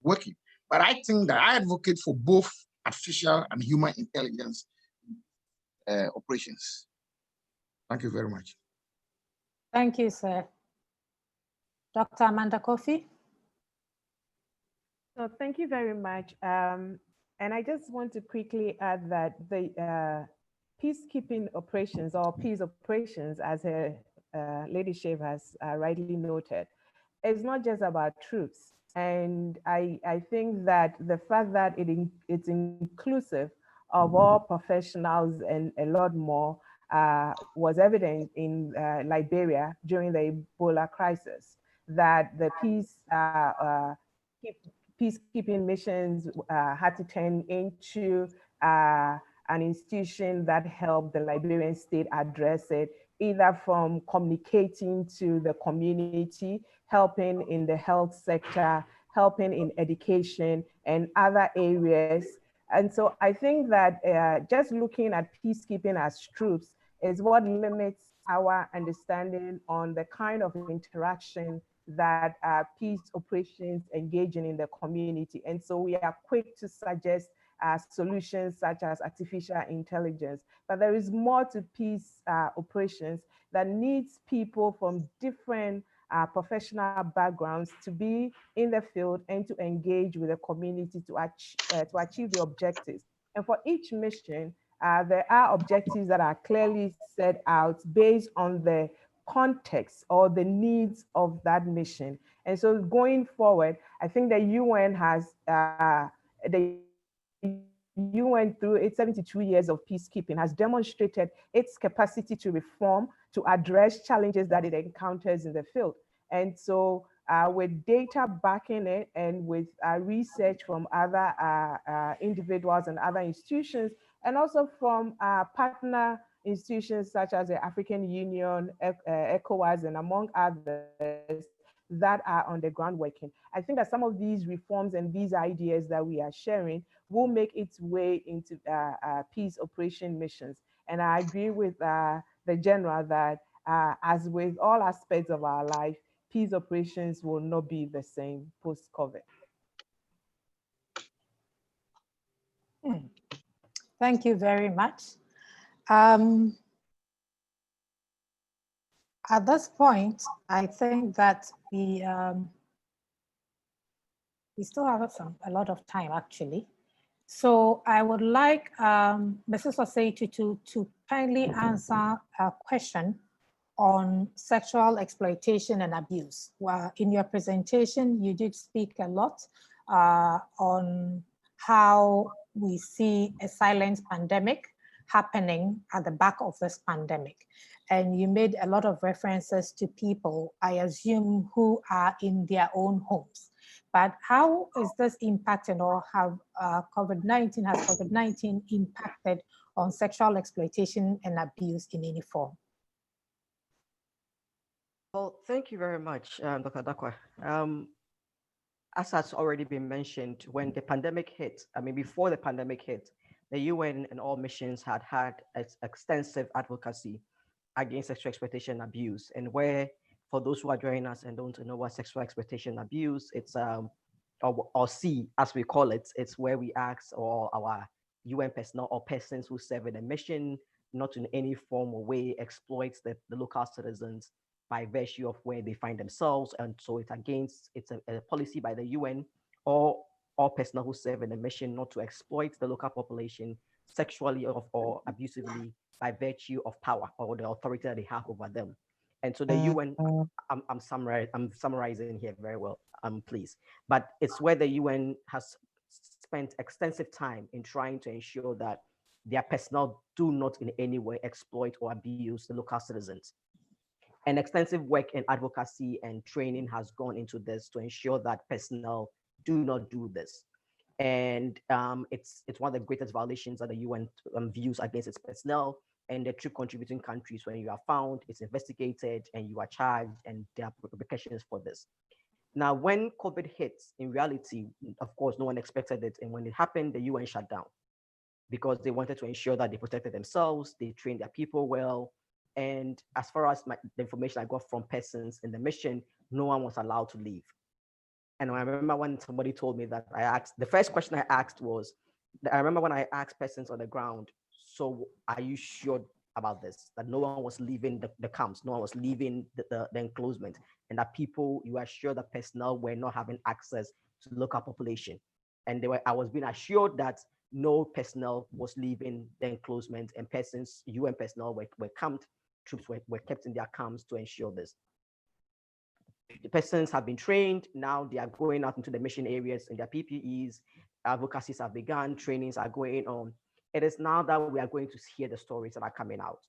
S3: working. But I think that I advocate for both artificial and human intelligence operations. Thank you very much.
S1: Thank you, sir. Dr. Amanda Kofi.
S6: So thank you very much. And I just want to quickly add that the peacekeeping operations or peace operations, as her ladyship has rightly noted, is not just about troops. And I think that the fact that it's inclusive of all professionals and a lot more was evident in Liberia during the Ebola crisis, that the peacekeeping missions had to turn into an institution that helped the Liberian state address it, either from communicating to the community, helping in the health sector, helping in education and other areas. And so I think that just looking at peacekeeping as troops is what limits our understanding on the kind of interaction that peace operations engaging in the community. And so we are quick to suggest solutions such as artificial intelligence, but there is more to peace operations that needs people from different professional backgrounds to be in the field and to engage with the community to achieve the objectives. And for each mission, there are objectives that are clearly set out based on the context or the needs of that mission. And so going forward, I think the UN has, the UN through its 72 years of peacekeeping has demonstrated its capacity to reform, to address challenges that it encounters in the field. And so with data backing it and with research from other individuals and other institutions, and also from partner institutions such as the African Union, ECOWAS, and among others that are on the ground working. I think that some of these reforms and these ideas that we are sharing will make its way into peace operation missions. And I agree with the general that as with all aspects of our life, peace operations will not be the same post-COVID.
S1: Thank you very much. At this point, I think that we still have a lot of time, actually. So I would like Mrs. Osei-Tutu to kindly answer a question on sexual exploitation and abuse. Well, in your presentation, you did speak a lot on how we see a silent pandemic happening at the back of this pandemic. And you made a lot of references to people, I assume, who are in their own homes. But how is this impacting, or have COVID-19 impacted on sexual exploitation and abuse in any form?
S4: Well, thank you very much, Dr. Darkwa. As has already been mentioned, when the pandemic hit, before the pandemic hit, the UN and all missions had extensive advocacy against sexual exploitation and abuse. And where, for those who are joining us and don't know what sexual exploitation and abuse, it's or C, as we call it, it's where we ask all our UN personnel or persons who serve in a mission not in any form or way exploits the local citizens by virtue of where they find themselves. And so it's a policy by the UN or all personnel who serve in a mission not to exploit the local population sexually or abusively by virtue of power or the authority that they have over them. And so the UN, I'm summarizing here very well, please. But it's where the UN has spent extensive time in trying to ensure that their personnel do not in any way exploit or abuse the local citizens. And extensive work in advocacy and training has gone into this to ensure that personnel do not do this. And it's one of the greatest violations that the UN views against its personnel and the troop contributing countries. When you are found, it's investigated and you are charged, and there are repercussions for this. Now, when COVID hits, in reality, of course, no one expected it. And when it happened, the UN shut down because they wanted to ensure that they protected themselves, they trained their people well. And as far as the information I got from persons in the mission, no one was allowed to leave. And I remember when somebody told me that, the first question I asked was, I remember when I asked persons on the ground, so are you sure about this? That no one was leaving the camps, no one was leaving the enclosement, and that people, you are sure that personnel were not having access to the local population. And I was being assured that no personnel was leaving the enclosement, and persons, UN personnel were camped, troops were kept in their camps to ensure this. The persons have been trained. Now they are going out into the mission areas in their PPEs. Advocacies have begun. Trainings are going on. It is now that we are going to hear the stories that are coming out.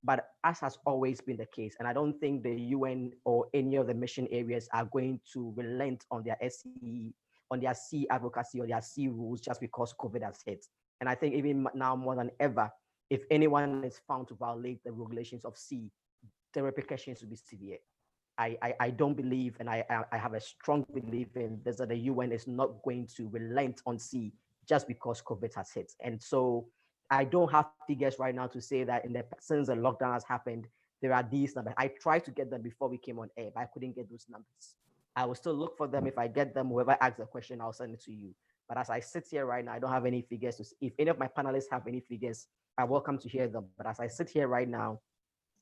S4: But as has always been the case, and I don't think the UN or any of the mission areas are going to relent on their SE, on their C advocacy or their C rules just because COVID has hit. And I think even now more than ever, if anyone is found to violate the regulations of C, the repercussions will be severe. I don't believe, and I have a strong belief in this, that the UN is not going to relent on C just because COVID has hit. And so I don't have figures right now to say that since the lockdown has happened, there are these numbers. I tried to get them before we came on air, but I couldn't get those numbers. I will still look for them. If I get them, whoever asks the question, I'll send it to you. But as I sit here right now, I don't have any figures. If any of my panelists have any figures, I'm welcome to hear them. But as I sit here right now,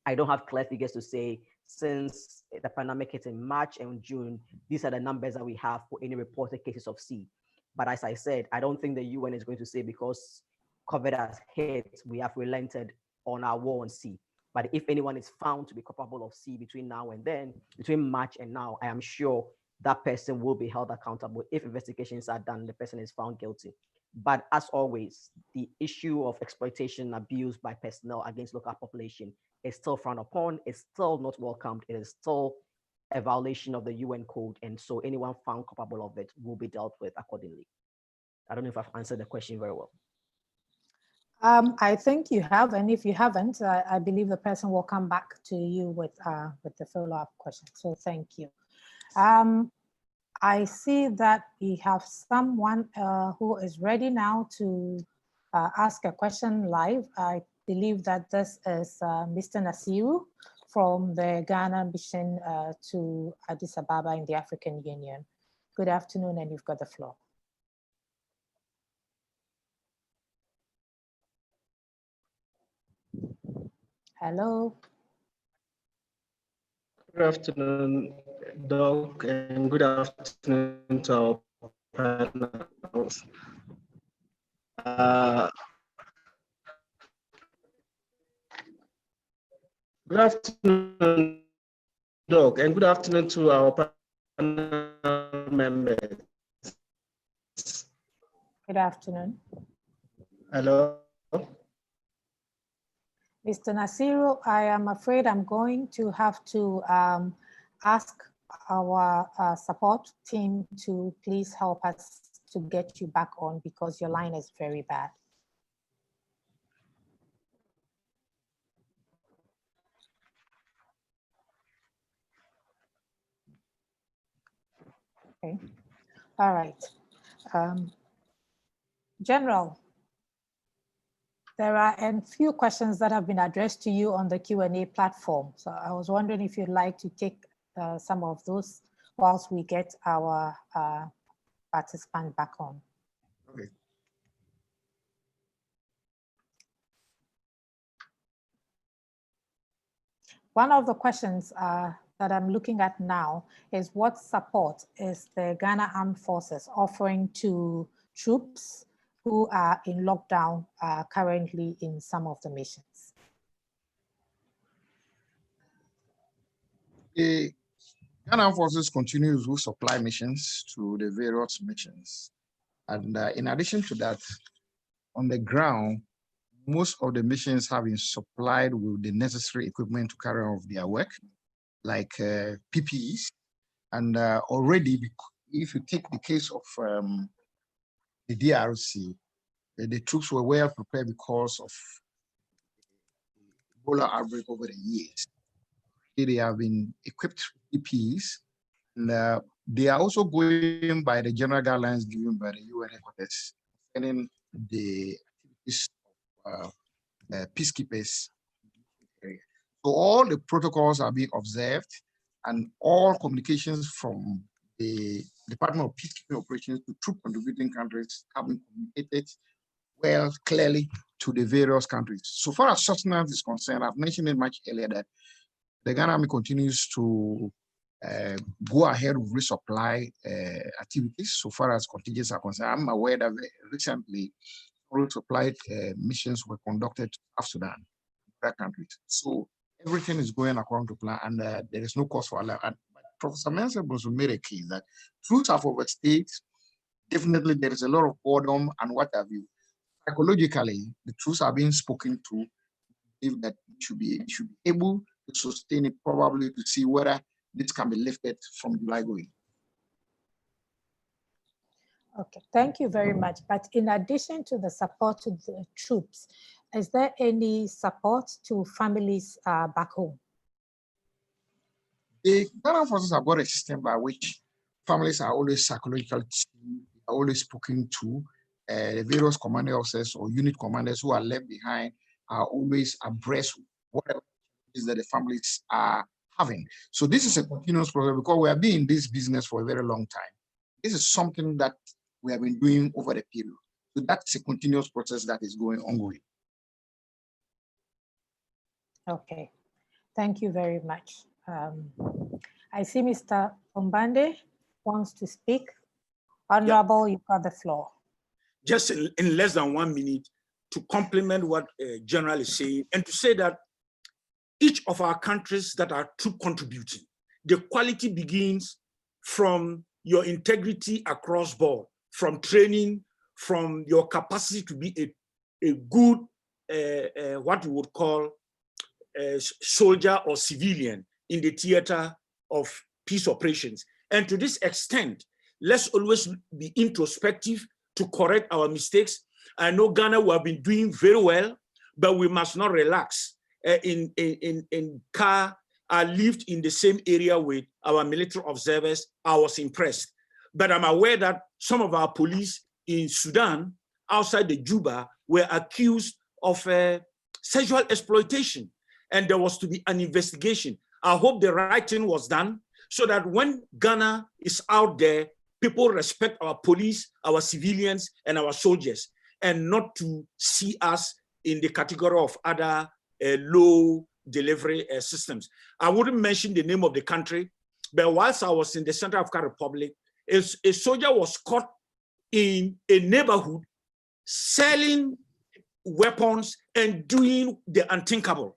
S4: I don't have clear figures to say since the pandemic hit in March and June, these are the numbers that we have for any reported cases of C. But as I said, I don't think the UN is going to say because COVID has hit, we have relented on our war on C. But if anyone is found to be culpable of C between now and then, between March and now, I am sure that person will be held accountable. If investigations are done, the person is found guilty. But as always, the issue of exploitation and abuse by personnel against local population is still frowned upon, it's still not welcomed, it is still a violation of the UN code. And so anyone found culpable of it will be dealt with accordingly. I don't know if I've answered the question very well.
S1: I think you have, and if you haven't, I believe the person will come back to you with the follow-up question. So thank you. I see that we have someone who is ready now to ask a question live. I believe that this is Mr. Nasiru from the Ghana mission to Addis Ababa in the African Union. Good afternoon, and you've got the floor. Hello.
S9: Good afternoon, Doc, and good afternoon to our panelists. Good afternoon, Doc, and good afternoon to our panel members.
S1: Good afternoon.
S9: Hello.
S1: Mr. Nasiru, I am afraid I'm going to have to ask our support team to please help us to get you back on because your line is very bad. Okay, all right. General, there are a few questions that have been addressed to you on the Q&A platform. So I was wondering if you'd like to take some of those whilst we get our participant back on.
S3: Okay.
S1: One of the questions that I'm looking at now is what support is the Ghana Armed Forces offering to troops who are in lockdown currently in some of the missions?
S3: The Ghana forces continue to supply missions to the various missions. And in addition to that, on the ground, most of the missions have been supplied with the necessary equipment to carry on their work, like PPEs. And already, if you take the case of the DRC, the troops were well prepared because of Ebola outbreak over the years. They have been equipped with PPEs, and they are also going by the general guidelines given by the UN headquarters concerning the activities of peacekeepers. So all the protocols are being observed, and all communications from the Department of Peacekeeping Operations to troop contributing countries have been communicated well, clearly to the various countries. So far as sustenance is concerned, I've mentioned it much earlier that the Ghana Army continues to go ahead with resupply activities so far as contingents are concerned. I'm aware that recently resupply missions were conducted to South Sudan, other countries. So everything is going according to plan, and there is no cause for alarm. And Professor Mensa-Bonsu made a case that troops have overstayed. Definitely, there is a lot of boredom and what have you. Psychologically, the troops are being spoken to, if that should be able to sustain it, probably to see whether this can be lifted from July going.
S1: Okay, thank you very much. But in addition to the support to the troops, is there any support to families back home?
S3: The Ghana forces have got a system by which families are always psychologically are always spoken to. The various commanding officers or unit commanders who are left behind are always abreast of whatever is that the families are having. So this is a continuous process because we have been in this business for a very long time. This is something that we have been doing over the period. So that's a continuous process that is ongoing.
S1: Okay, thank you very much. I see Mr. Bombande wants to speak. Honorable, you've got the floor.
S5: Just in less than 1 minute to complement what General is saying and to say that each of our countries that are troop contributing, the quality begins from your integrity across board, from training, from your capacity to be a good, what we would call a soldier or civilian in the theater of peace operations. And to this extent, let's always be introspective to correct our mistakes. I know Ghana, we have been doing very well, but we must not relax. In Car, I lived in the same area with our military observers. I was impressed. But I'm aware that some of our police in Sudan, outside the Juba, were accused of sexual exploitation. And there was to be an investigation. I hope the right thing was done so that when Ghana is out there, people respect our police, our civilians, and our soldiers, and not to see us in the category of other low delivery systems. I wouldn't mention the name of the country, but whilst I was in the Central African Republic, a soldier was caught in a neighborhood selling weapons and doing the unthinkable.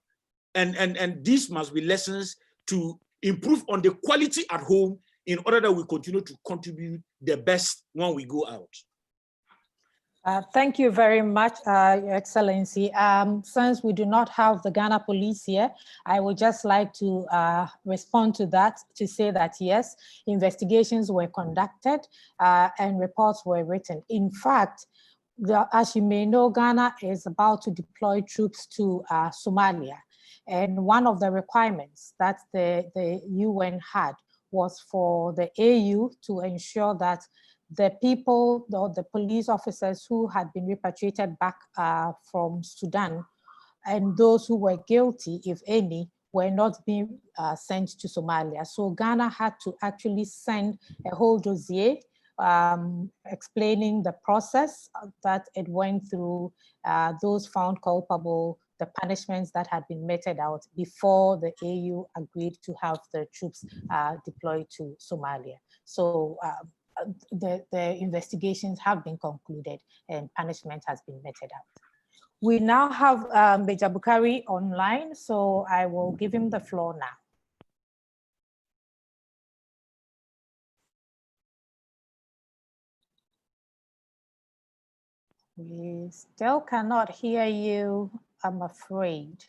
S5: And these must be lessons to improve on the quality at home in order that we continue to contribute the best when we go out.
S1: Thank you very much, Your Excellency. Since we do not have the Ghana police here, I would just like to respond to that, to say that yes, investigations were conducted and reports were written. In fact, as you may know, Ghana is about to deploy troops to Somalia. And one of the requirements that the UN had was for the AU to ensure that the people, the police officers who had been repatriated back from Sudan and those who were guilty, if any, were not being sent to Somalia. So Ghana had to actually send a whole dossier explaining the process that it went through, those found culpable, the punishments that had been meted out before the AU agreed to have the troops deployed to Somalia. So the investigations have been concluded and punishment has been meted out. We now have Major Bukari online, so I will give him the floor now. We still cannot hear you, I'm afraid.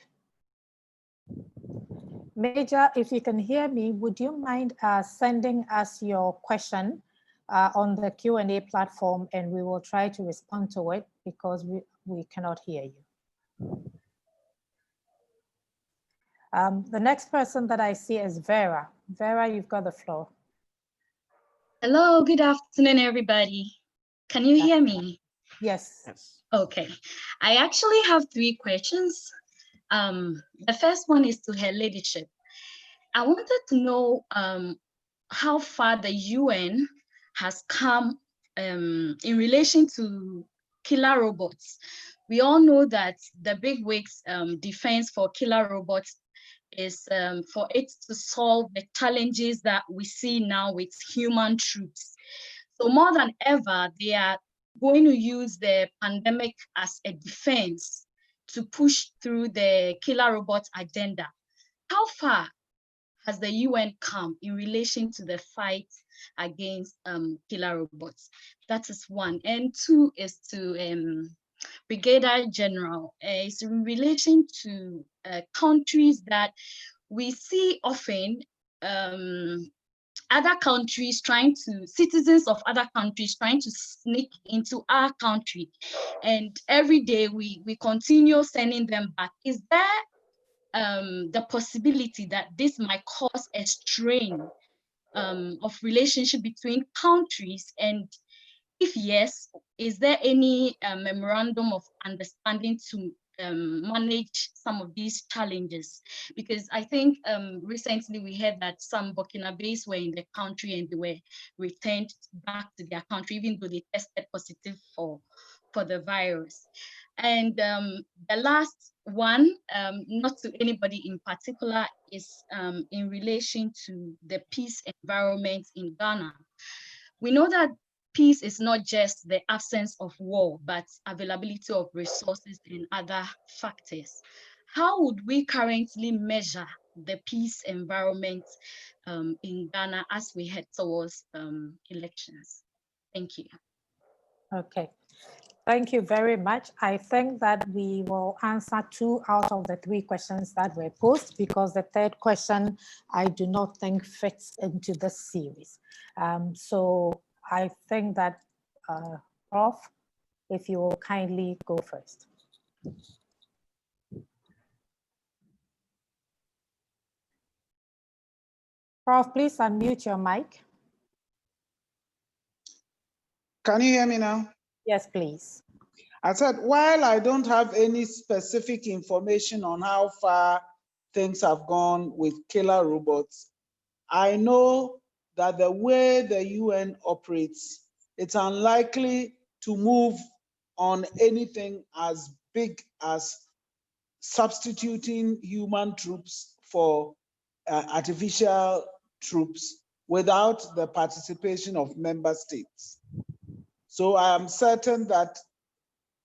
S1: Major, if you can hear me, would you mind sending us your question on the Q&A platform, and we will try to respond to it because we cannot hear you. The next person that I see is Vera. Vera, you've got the floor.
S10: Hello, good afternoon, everybody. Can you hear me?
S1: Yes.
S4: Yes.
S10: Okay. I actually have 3 questions. The first one is to Her Ladyship. I wanted to know how far the UN has come in relation to killer robots. We all know that the big wigs defense for killer robots is for it to solve the challenges that we see now with human troops. So more than ever, they are going to use the pandemic as a defense to push through the killer robot agenda. How far has the UN come in relation to the fight against killer robots? That is 1. And 2 is to Brigadier General. It's in relation to countries that we see often other countries citizens of other countries trying to sneak into our country. And every day we continue sending them back. Is there the possibility that this might cause a strain of relationship between countries? And if yes, is there any memorandum of understanding to manage some of these challenges? Because I think recently we heard that some Burkinabés were in the country and they were returned back to their country, even though they tested positive for the virus. And the last one, not to anybody in particular, is in relation to the peace environment in Ghana. We know that peace is not just the absence of war, but availability of resources and other factors. How would we currently measure the peace environment in Ghana as we head towards elections? Thank you.
S1: Okay. Thank you very much. I think that we will answer 2 out of the 3 questions that were posed, because the 3rd question I do not think fits into this series. So I think that, Prof, if you will kindly go first. Prof, please unmute your mic.
S2: Can you hear me now?
S1: Yes, please.
S2: I said, while I don't have any specific information on how far things have gone with killer robots, I know that the way the UN operates, it's unlikely to move on anything as big as substituting human troops for artificial troops without the participation of member states. So I am certain that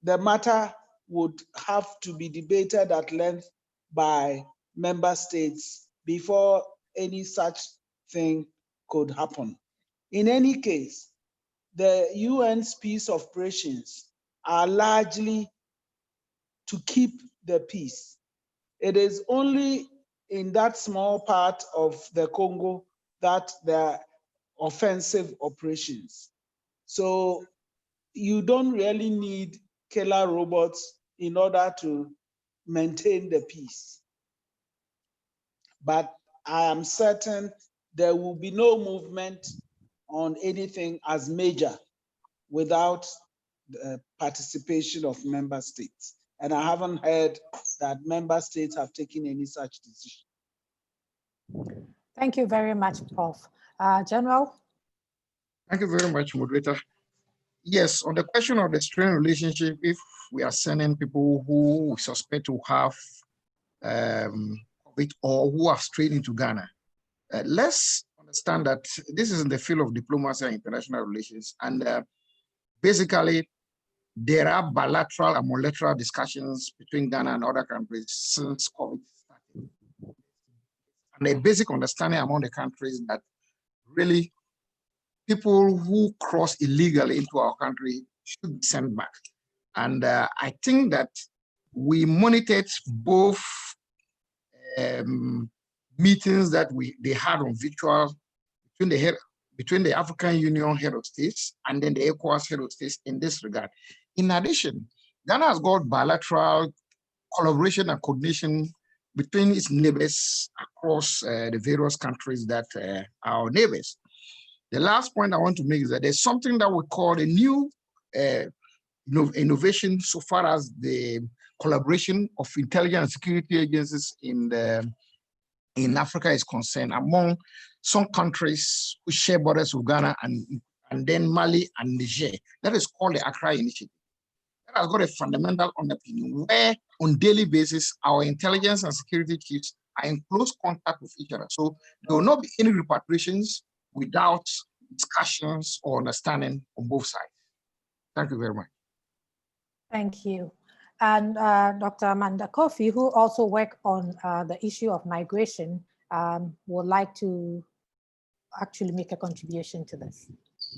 S2: the matter would have to be debated at length by member states before any such thing could happen. In any case, the UN's peace operations are largely to keep the peace. It is only in that small part of the Congo that there are offensive operations. So you don't really need killer robots in order to maintain the peace. But I am certain there will be no movement on anything as major without the participation of member states. And I haven't heard that member states have taken any such decision.
S1: Thank you very much, Prof. General?
S3: Thank you very much, moderator. Yes, on the question of the strained relationship, if we are sending people who we suspect to have COVID or who have strayed into Ghana, let's understand that this is in the field of diplomacy and international relations. And basically, there are bilateral and multilateral discussions between Ghana and other countries since COVID started. And a basic understanding among the countries that really people who cross illegally into our country should be sent back. And I think that we monitored both meetings that they had on virtual between the African Union head of states and then the ECOWAS head of states in this regard. In addition, Ghana has got bilateral collaboration and coordination between its neighbors across the various countries that are our neighbors. The last point I want to make is that there's something that we call a new innovation so far as the collaboration of intelligence and security agencies in Africa is concerned among some countries who share borders with Ghana and then Mali and Niger. That is called the Accra Initiative. That has got a fundamental underpinning where on daily basis, our intelligence and security chiefs are in close contact with each other. So there will not be any repatriations without discussions or understanding on both sides. Thank you very much.
S1: Thank you. And Dr. Amanda Kofi, who also worked on the issue of migration, would like to actually make a contribution to this.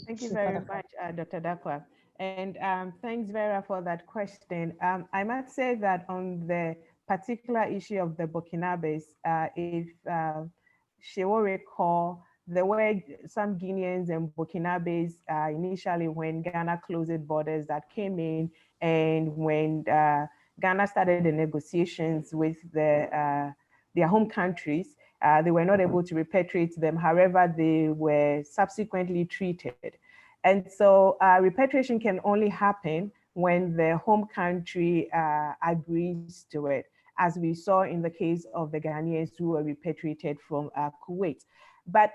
S6: Thank you very much, Dr. Darkwa. And thanks, Vera, for that question. I must say that on the particular issue of the Burkinabes, if she will recall, there were some Guineans and Burkinabes initially when Ghana closed its borders that came in, and when Ghana started the negotiations with their home countries, they were not able to repatriate them. However, they were subsequently treated. And so repatriation can only happen when the home country agrees to it, as we saw in the case of the Ghanaians who were repatriated from Kuwait. But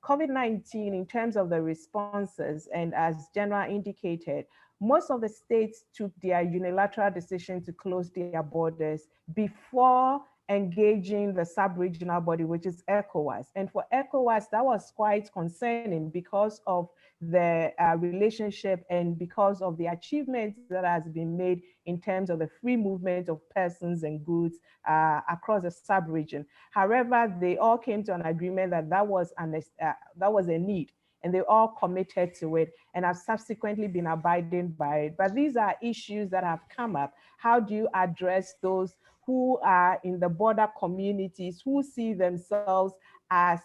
S6: COVID-19, in terms of the responses, and as General indicated, most of the states took their unilateral decision to close their borders before engaging the sub-regional body, which is ECOWAS. And for ECOWAS, that was quite concerning because of the relationship and because of the achievements that has been made in terms of the free movement of persons and goods across the sub-region. However, they all came to an agreement that that was a need, and they all committed to it and have subsequently been abiding by it. But these are issues that have come up. How do you address those who are in the border communities, who see themselves as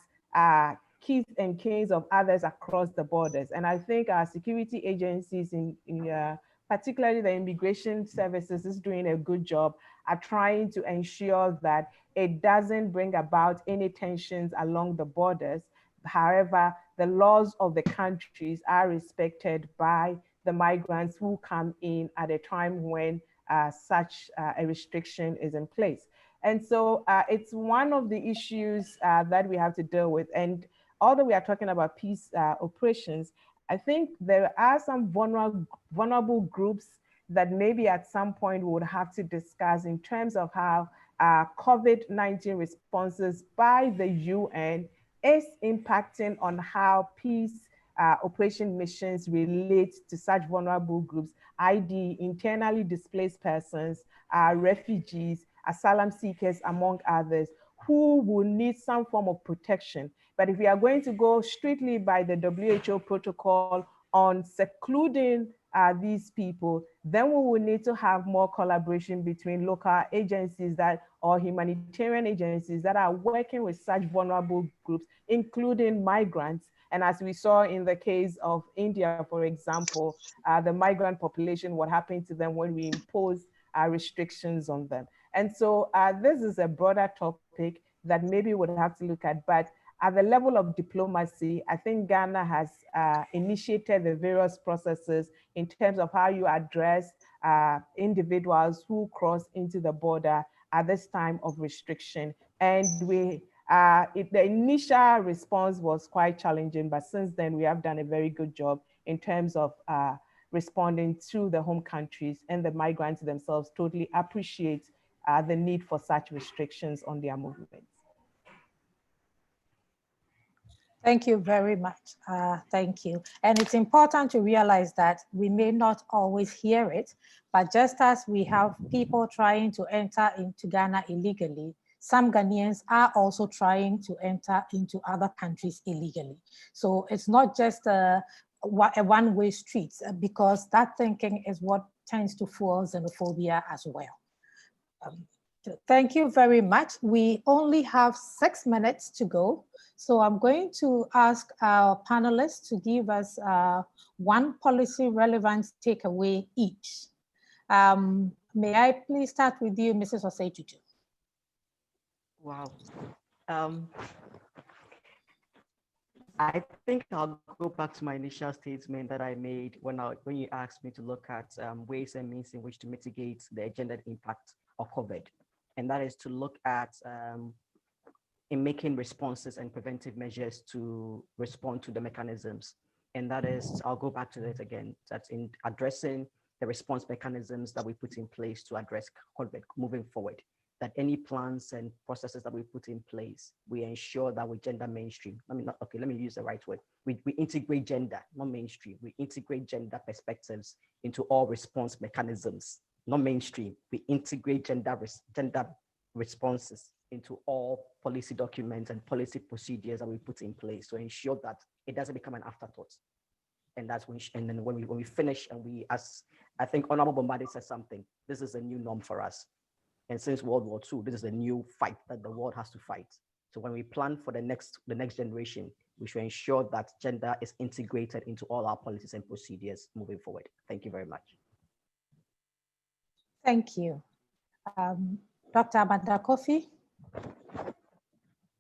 S6: keys and kings of others across the borders? And I think our security agencies, particularly the immigration services, is doing a good job at trying to ensure that it doesn't bring about any tensions along the borders. However, the laws of the countries are respected by the migrants who come in at a time when such a restriction is in place. And so it's one of the issues that we have to deal with. And although we are talking about peace operations, I think there are some vulnerable groups that maybe at some point we would have to discuss in terms of how COVID-19 responses by the UN is impacting on how peace operation missions relate to such vulnerable groups, i.e. internally displaced persons, refugees, asylum seekers, among others, who will need some form of protection. But if we are going to go strictly by the WHO protocol on secluding these people, then we will need to have more collaboration between local agencies or humanitarian agencies that are working with such vulnerable groups, including migrants. And as we saw in the case of India, for example, the migrant population, what happened to them when we imposed restrictions on them. And so this is a broader topic that maybe we'll have to look at, but at the level of diplomacy, I think Ghana has initiated the various processes in terms of how you address individuals who cross into the border at this time of restriction. And the initial response was quite challenging, but since then we have done a very good job in terms of responding to the home countries, and the migrants themselves totally appreciate the need for such restrictions on their movements.
S1: Thank you very much. Thank you. And it's important to realize that we may not always hear it, but just as we have people trying to enter into Ghana illegally, some Ghanaians are also trying to enter into other countries illegally. So it's not just a one-way street, because that thinking is what tends to fuel xenophobia as well. Thank you very much. We only have 6 minutes to go. So I'm going to ask our panelists to give us one policy relevant takeaway each. May I please start with you, Mrs. Osei-Tutu?
S4: Wow. I think I'll go back to my initial statement that I made when you asked me to look at ways and means in which to mitigate the gendered impact of COVID. And that is to look at in making responses and preventive measures to respond to the mechanisms. And that is, I'll go back to it again, that's in addressing the response mechanisms that we put in place to address COVID moving forward. That any plans and processes that we put in place, we ensure that we gender mainstream. Let me use the right word. We integrate gender, not mainstream. We integrate gender perspectives into all response mechanisms, not mainstream. We integrate gender responses into all policy documents and policy procedures that we put in place to ensure that it doesn't become an afterthought. And that's when, when we finish, and as I think Honorable Bombande said something, this is a new norm for us. And since World War II, this is a new fight that the world has to fight. So when we plan for the next generation, we should ensure that gender is integrated into all our policies and procedures moving forward. Thank you very much.
S1: Thank you. Dr. Amanda Kofi.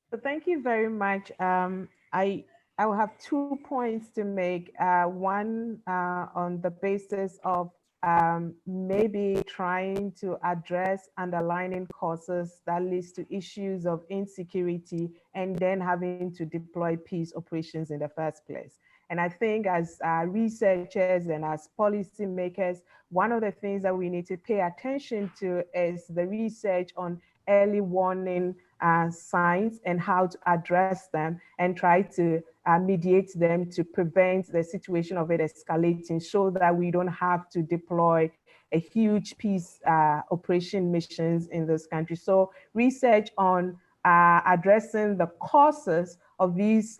S6: So thank you very much. I will have 2 points to make. One on the basis of maybe trying to address underlying causes that leads to issues of insecurity and then having to deploy peace operations in the first place. And I think as researchers and as policymakers, one of the things that we need to pay attention to is the research on early warning signs and how to address them and try to mediate them to prevent the situation of it escalating so that we don't have to deploy a huge peace operation missions in this country. So research on addressing the causes of these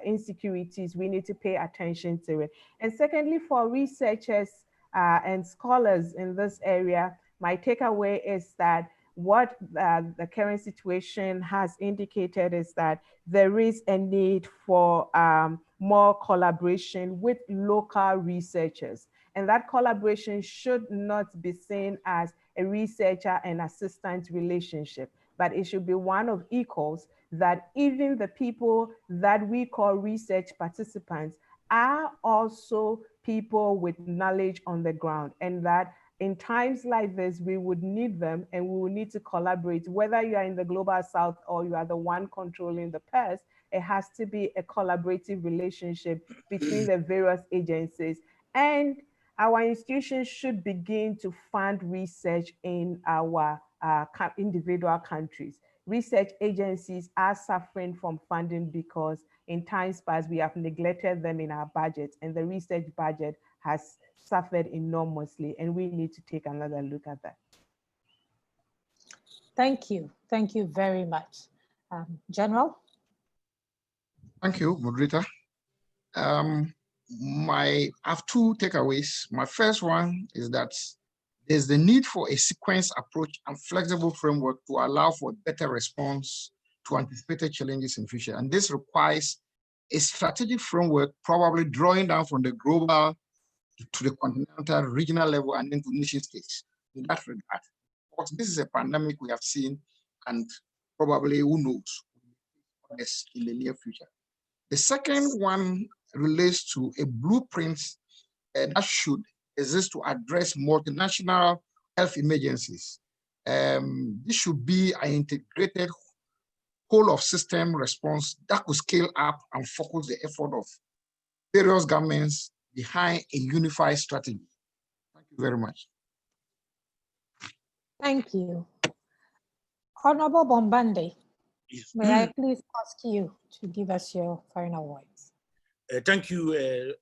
S6: insecurities, we need to pay attention to it. And secondly, for researchers and scholars in this area, my takeaway is that what the current situation has indicated is that there is a need for more collaboration with local researchers. And that collaboration should not be seen as a researcher and assistant relationship, but it should be one of equals, that even the people that we call research participants are also people with knowledge on the ground, and that in times like this, we would need them and we will need to collaborate. Whether you are in the global south or you are the one controlling the purse, it has to be a collaborative relationship between the various agencies. And our institutions should begin to fund research in our individual countries. Research agencies are suffering from funding because in times past, we have neglected them in our budget, and the research budget has suffered enormously, and we need to take another look at that.
S1: Thank you. Thank you very much. General?
S3: Thank you, moderator. I have 2 takeaways. My first one is that there's the need for a sequenced approach and flexible framework to allow for better response to anticipated challenges in the future. And this requires a strategic framework, probably drawing down from the global to the continental, regional level, and then to nation states in that regard. Because this is a pandemic we have seen, and probably, who knows, in the near future. The second one relates to a blueprint that should exist to address multinational health emergencies. This should be an integrated whole of system response that could scale up and focus the effort of various governments behind a unified strategy. Thank you very much.
S1: Thank you. Honorable Bombande, yes. May I please ask you to give us your final words?
S5: Thank you,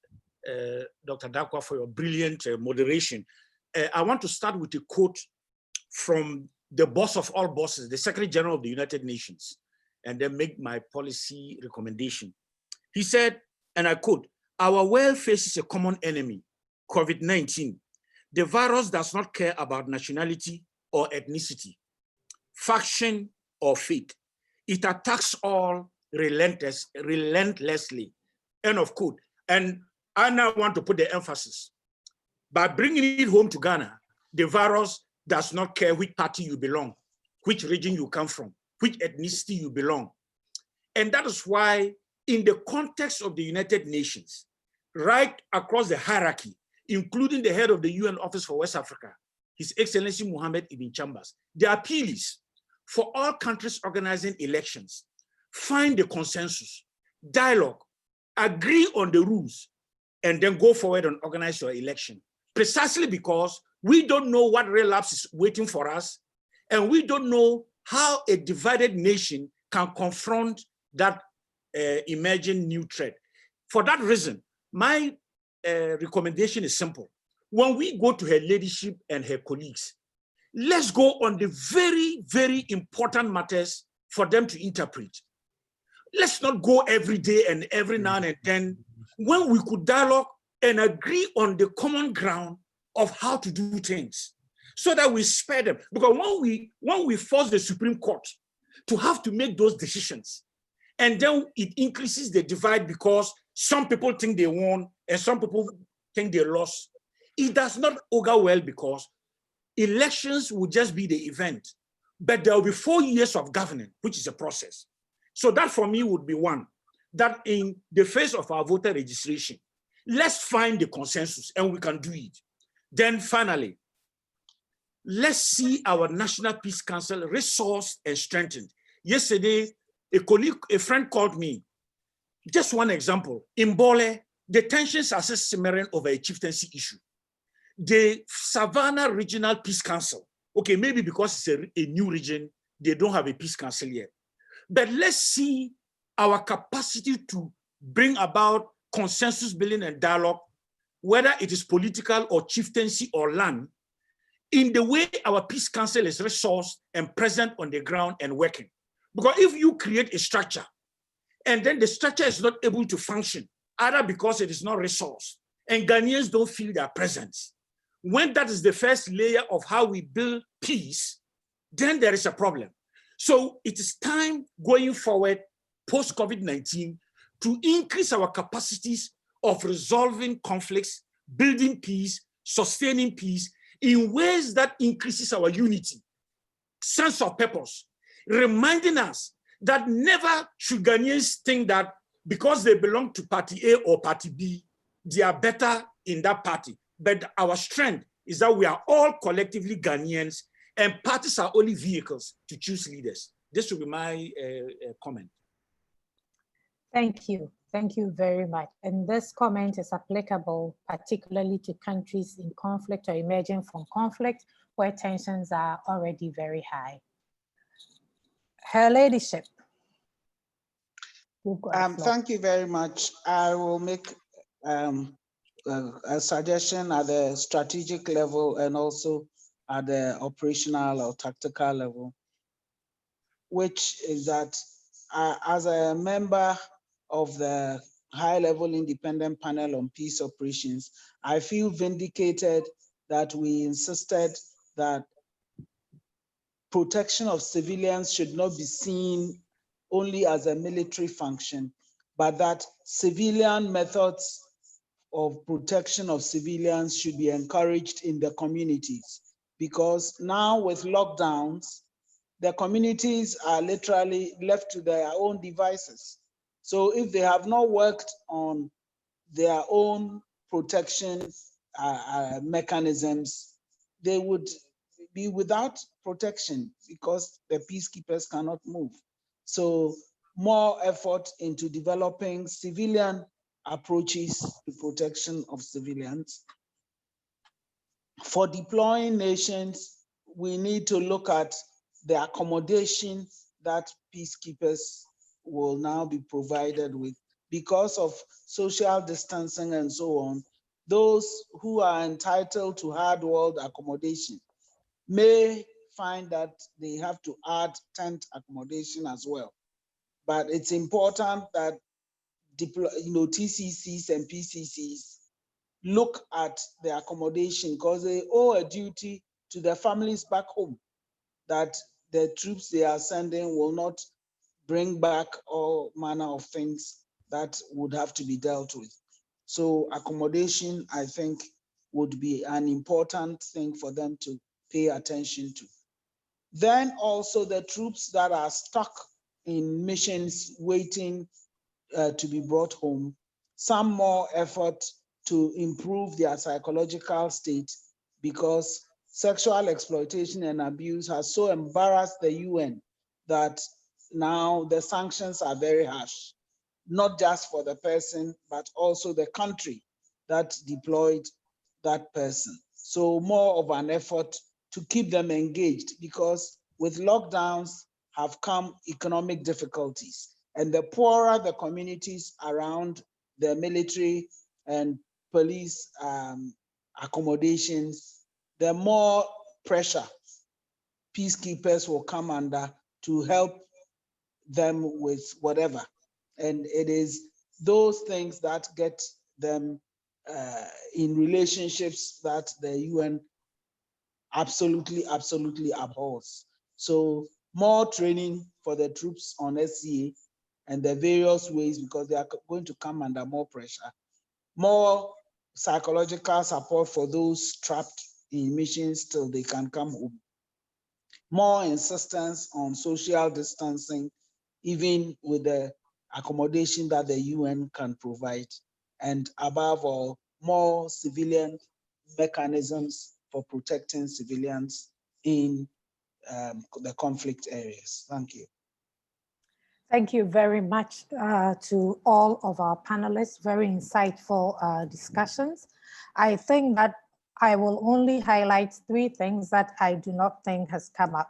S5: Dr. Darkwa, for your brilliant moderation. I want to start with a quote from the boss of all bosses, the Secretary General of the United Nations, and then make my policy recommendation. He said, and I quote, "Our world faces a common enemy, COVID-19, The virus does not care about nationality or ethnicity, faction or faith. It attacks all relentlessly. End of quote. And I now want to put the emphasis. By bringing it home to Ghana, the virus does not care which party you belong, which region you come from, which ethnicity you belong. And that is why, in the context of the United Nations, right across the hierarchy, including the head of the UN Office for West Africa, His Excellency Mohammed Ibn Chambers, the appeal is for all countries organizing elections, find the consensus, dialogue, agree on the rules, and then go forward and organize your election. Precisely because we don't know what relapse is waiting for us, and we don't know how a divided nation can confront that emerging new threat. For that reason, my recommendation is simple. When we go to her ladyship and her colleagues, let's go on the very, very important matters for them to interpret. Let's not go every day and every now and then, when we could dialogue and agree on the common ground of how to do things, so that we spare them. Because when we force the Supreme Court to have to make those decisions, and then it increases the divide because some people think they won and some people think they lost, it does not augur well, because elections will just be the event, but there will be 4 years of governing, which is a process. So that for me would be one, that in the face of our voter registration, let's find the consensus and we can do it. Then finally, let's see our National Peace Council resourced and strengthened. Yesterday, a friend called me. Just one example, in Bole, the tensions are still simmering over a chieftaincy issue. The Savannah Regional Peace Council, okay, maybe because it's a new region, they don't have a peace council yet. But let's see our capacity to bring about consensus building and dialogue, whether it is political or chieftaincy or land, in the way our peace council is resourced and present on the ground and working. Because if you create a structure and then the structure is not able to function, either because it is not resourced and Ghanaians don't feel their presence, when that is the first layer of how we build peace, then there is a problem. So it is time going forward, post-COVID-19, to increase our capacities of resolving conflicts, building peace, sustaining peace in ways that increases our unity, sense of purpose, reminding us that never should Ghanaians think that because they belong to party A or party B, they are better in that party. But our strength is that we are all collectively Ghanaians, and parties are only vehicles to choose leaders. This will be my comment.
S1: Thank you. Thank you very much. And this comment is applicable particularly to countries in conflict or emerging from conflict, where tensions are already very high. Her Ladyship.
S2: Thank you very much. I will make a suggestion at the strategic level and also at the operational or tactical level, which is that as a member of the high-level independent panel on peace operations, I feel vindicated that we insisted that protection of civilians should not be seen only as a military function, but that civilian methods of protection of civilians should be encouraged in the communities. Because now with lockdowns, the communities are literally left to their own devices. So if they have not worked on their own protection mechanisms, they would be without protection because the peacekeepers cannot move. So more effort into developing civilian approaches to protection of civilians. For deploying nations, we need to look at the accommodation that peacekeepers will now be provided with. Because of social distancing and so on, those who are entitled to hard-world accommodation may find that they have to add tent accommodation as well. But it's important that TCCs and PCCs look at the accommodation, because they owe a duty to their families back home that the troops they are sending will not bring back all manner of things that would have to be dealt with. So accommodation, I think, would be an important thing for them to pay attention to. Then also the troops that are stuck in missions waiting to be brought home, some more effort to improve their psychological state, because sexual exploitation and abuse has so embarrassed the UN that now the sanctions are very harsh, not just for the person, but also the country that deployed that person. So more of an effort to keep them engaged, because with lockdowns have come economic difficulties. And the poorer the communities around the military and police accommodations, the more pressure peacekeepers will come under to help them with whatever. And it is those things that get them in relationships that the UN absolutely abhors. So more training for the troops on SCA and the various ways, because they are going to come under more pressure. More psychological support for those trapped in missions till they can come home. More insistence on social distancing, even with the accommodation that the UN can provide. And above all, more civilian mechanisms for protecting civilians in the conflict areas. Thank you.
S1: Thank you very much to all of our panelists. Very insightful discussions. I think that I will only highlight 3 things that I do not think has come up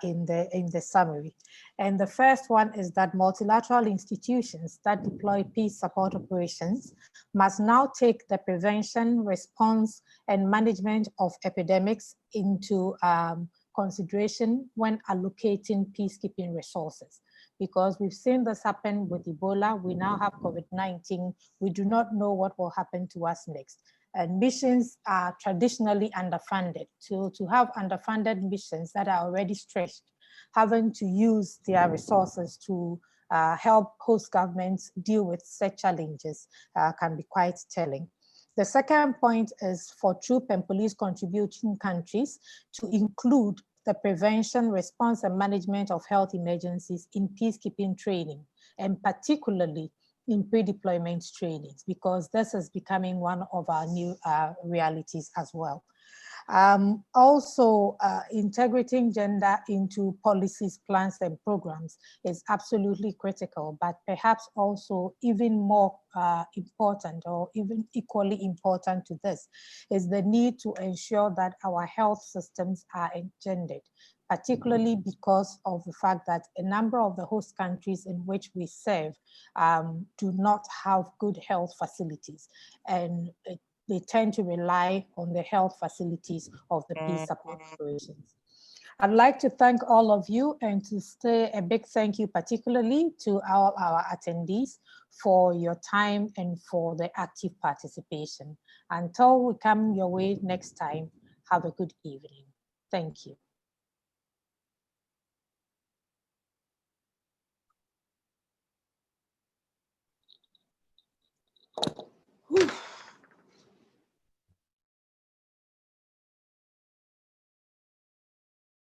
S1: in the summary. And the first one is that multilateral institutions that deploy peace support operations must now take the prevention, response, and management of epidemics into consideration when allocating peacekeeping resources. Because we've seen this happen with Ebola, we now have COVID-19, we do not know what will happen to us next. And missions are traditionally underfunded. To have underfunded missions that are already stretched, having to use their resources to help host governments deal with such challenges can be quite telling. The second point is for troop and police contributing countries to include the prevention, response, and management of health emergencies in peacekeeping training, and particularly in pre-deployment trainings, because this is becoming one of our new realities as well. Also, integrating gender into policies, plans, and programs is absolutely critical, but perhaps also even more important, or even equally important to this, is the need to ensure that our health systems are engendered, particularly because of the fact that a number of the host countries in which we serve do not have good health facilities, and they tend to rely on the health facilities of the peace support operations. I'd like to thank all of you, and to say a big thank you particularly to all our attendees for your time and for the active participation. Until we come your way next time, have a good evening. Thank you.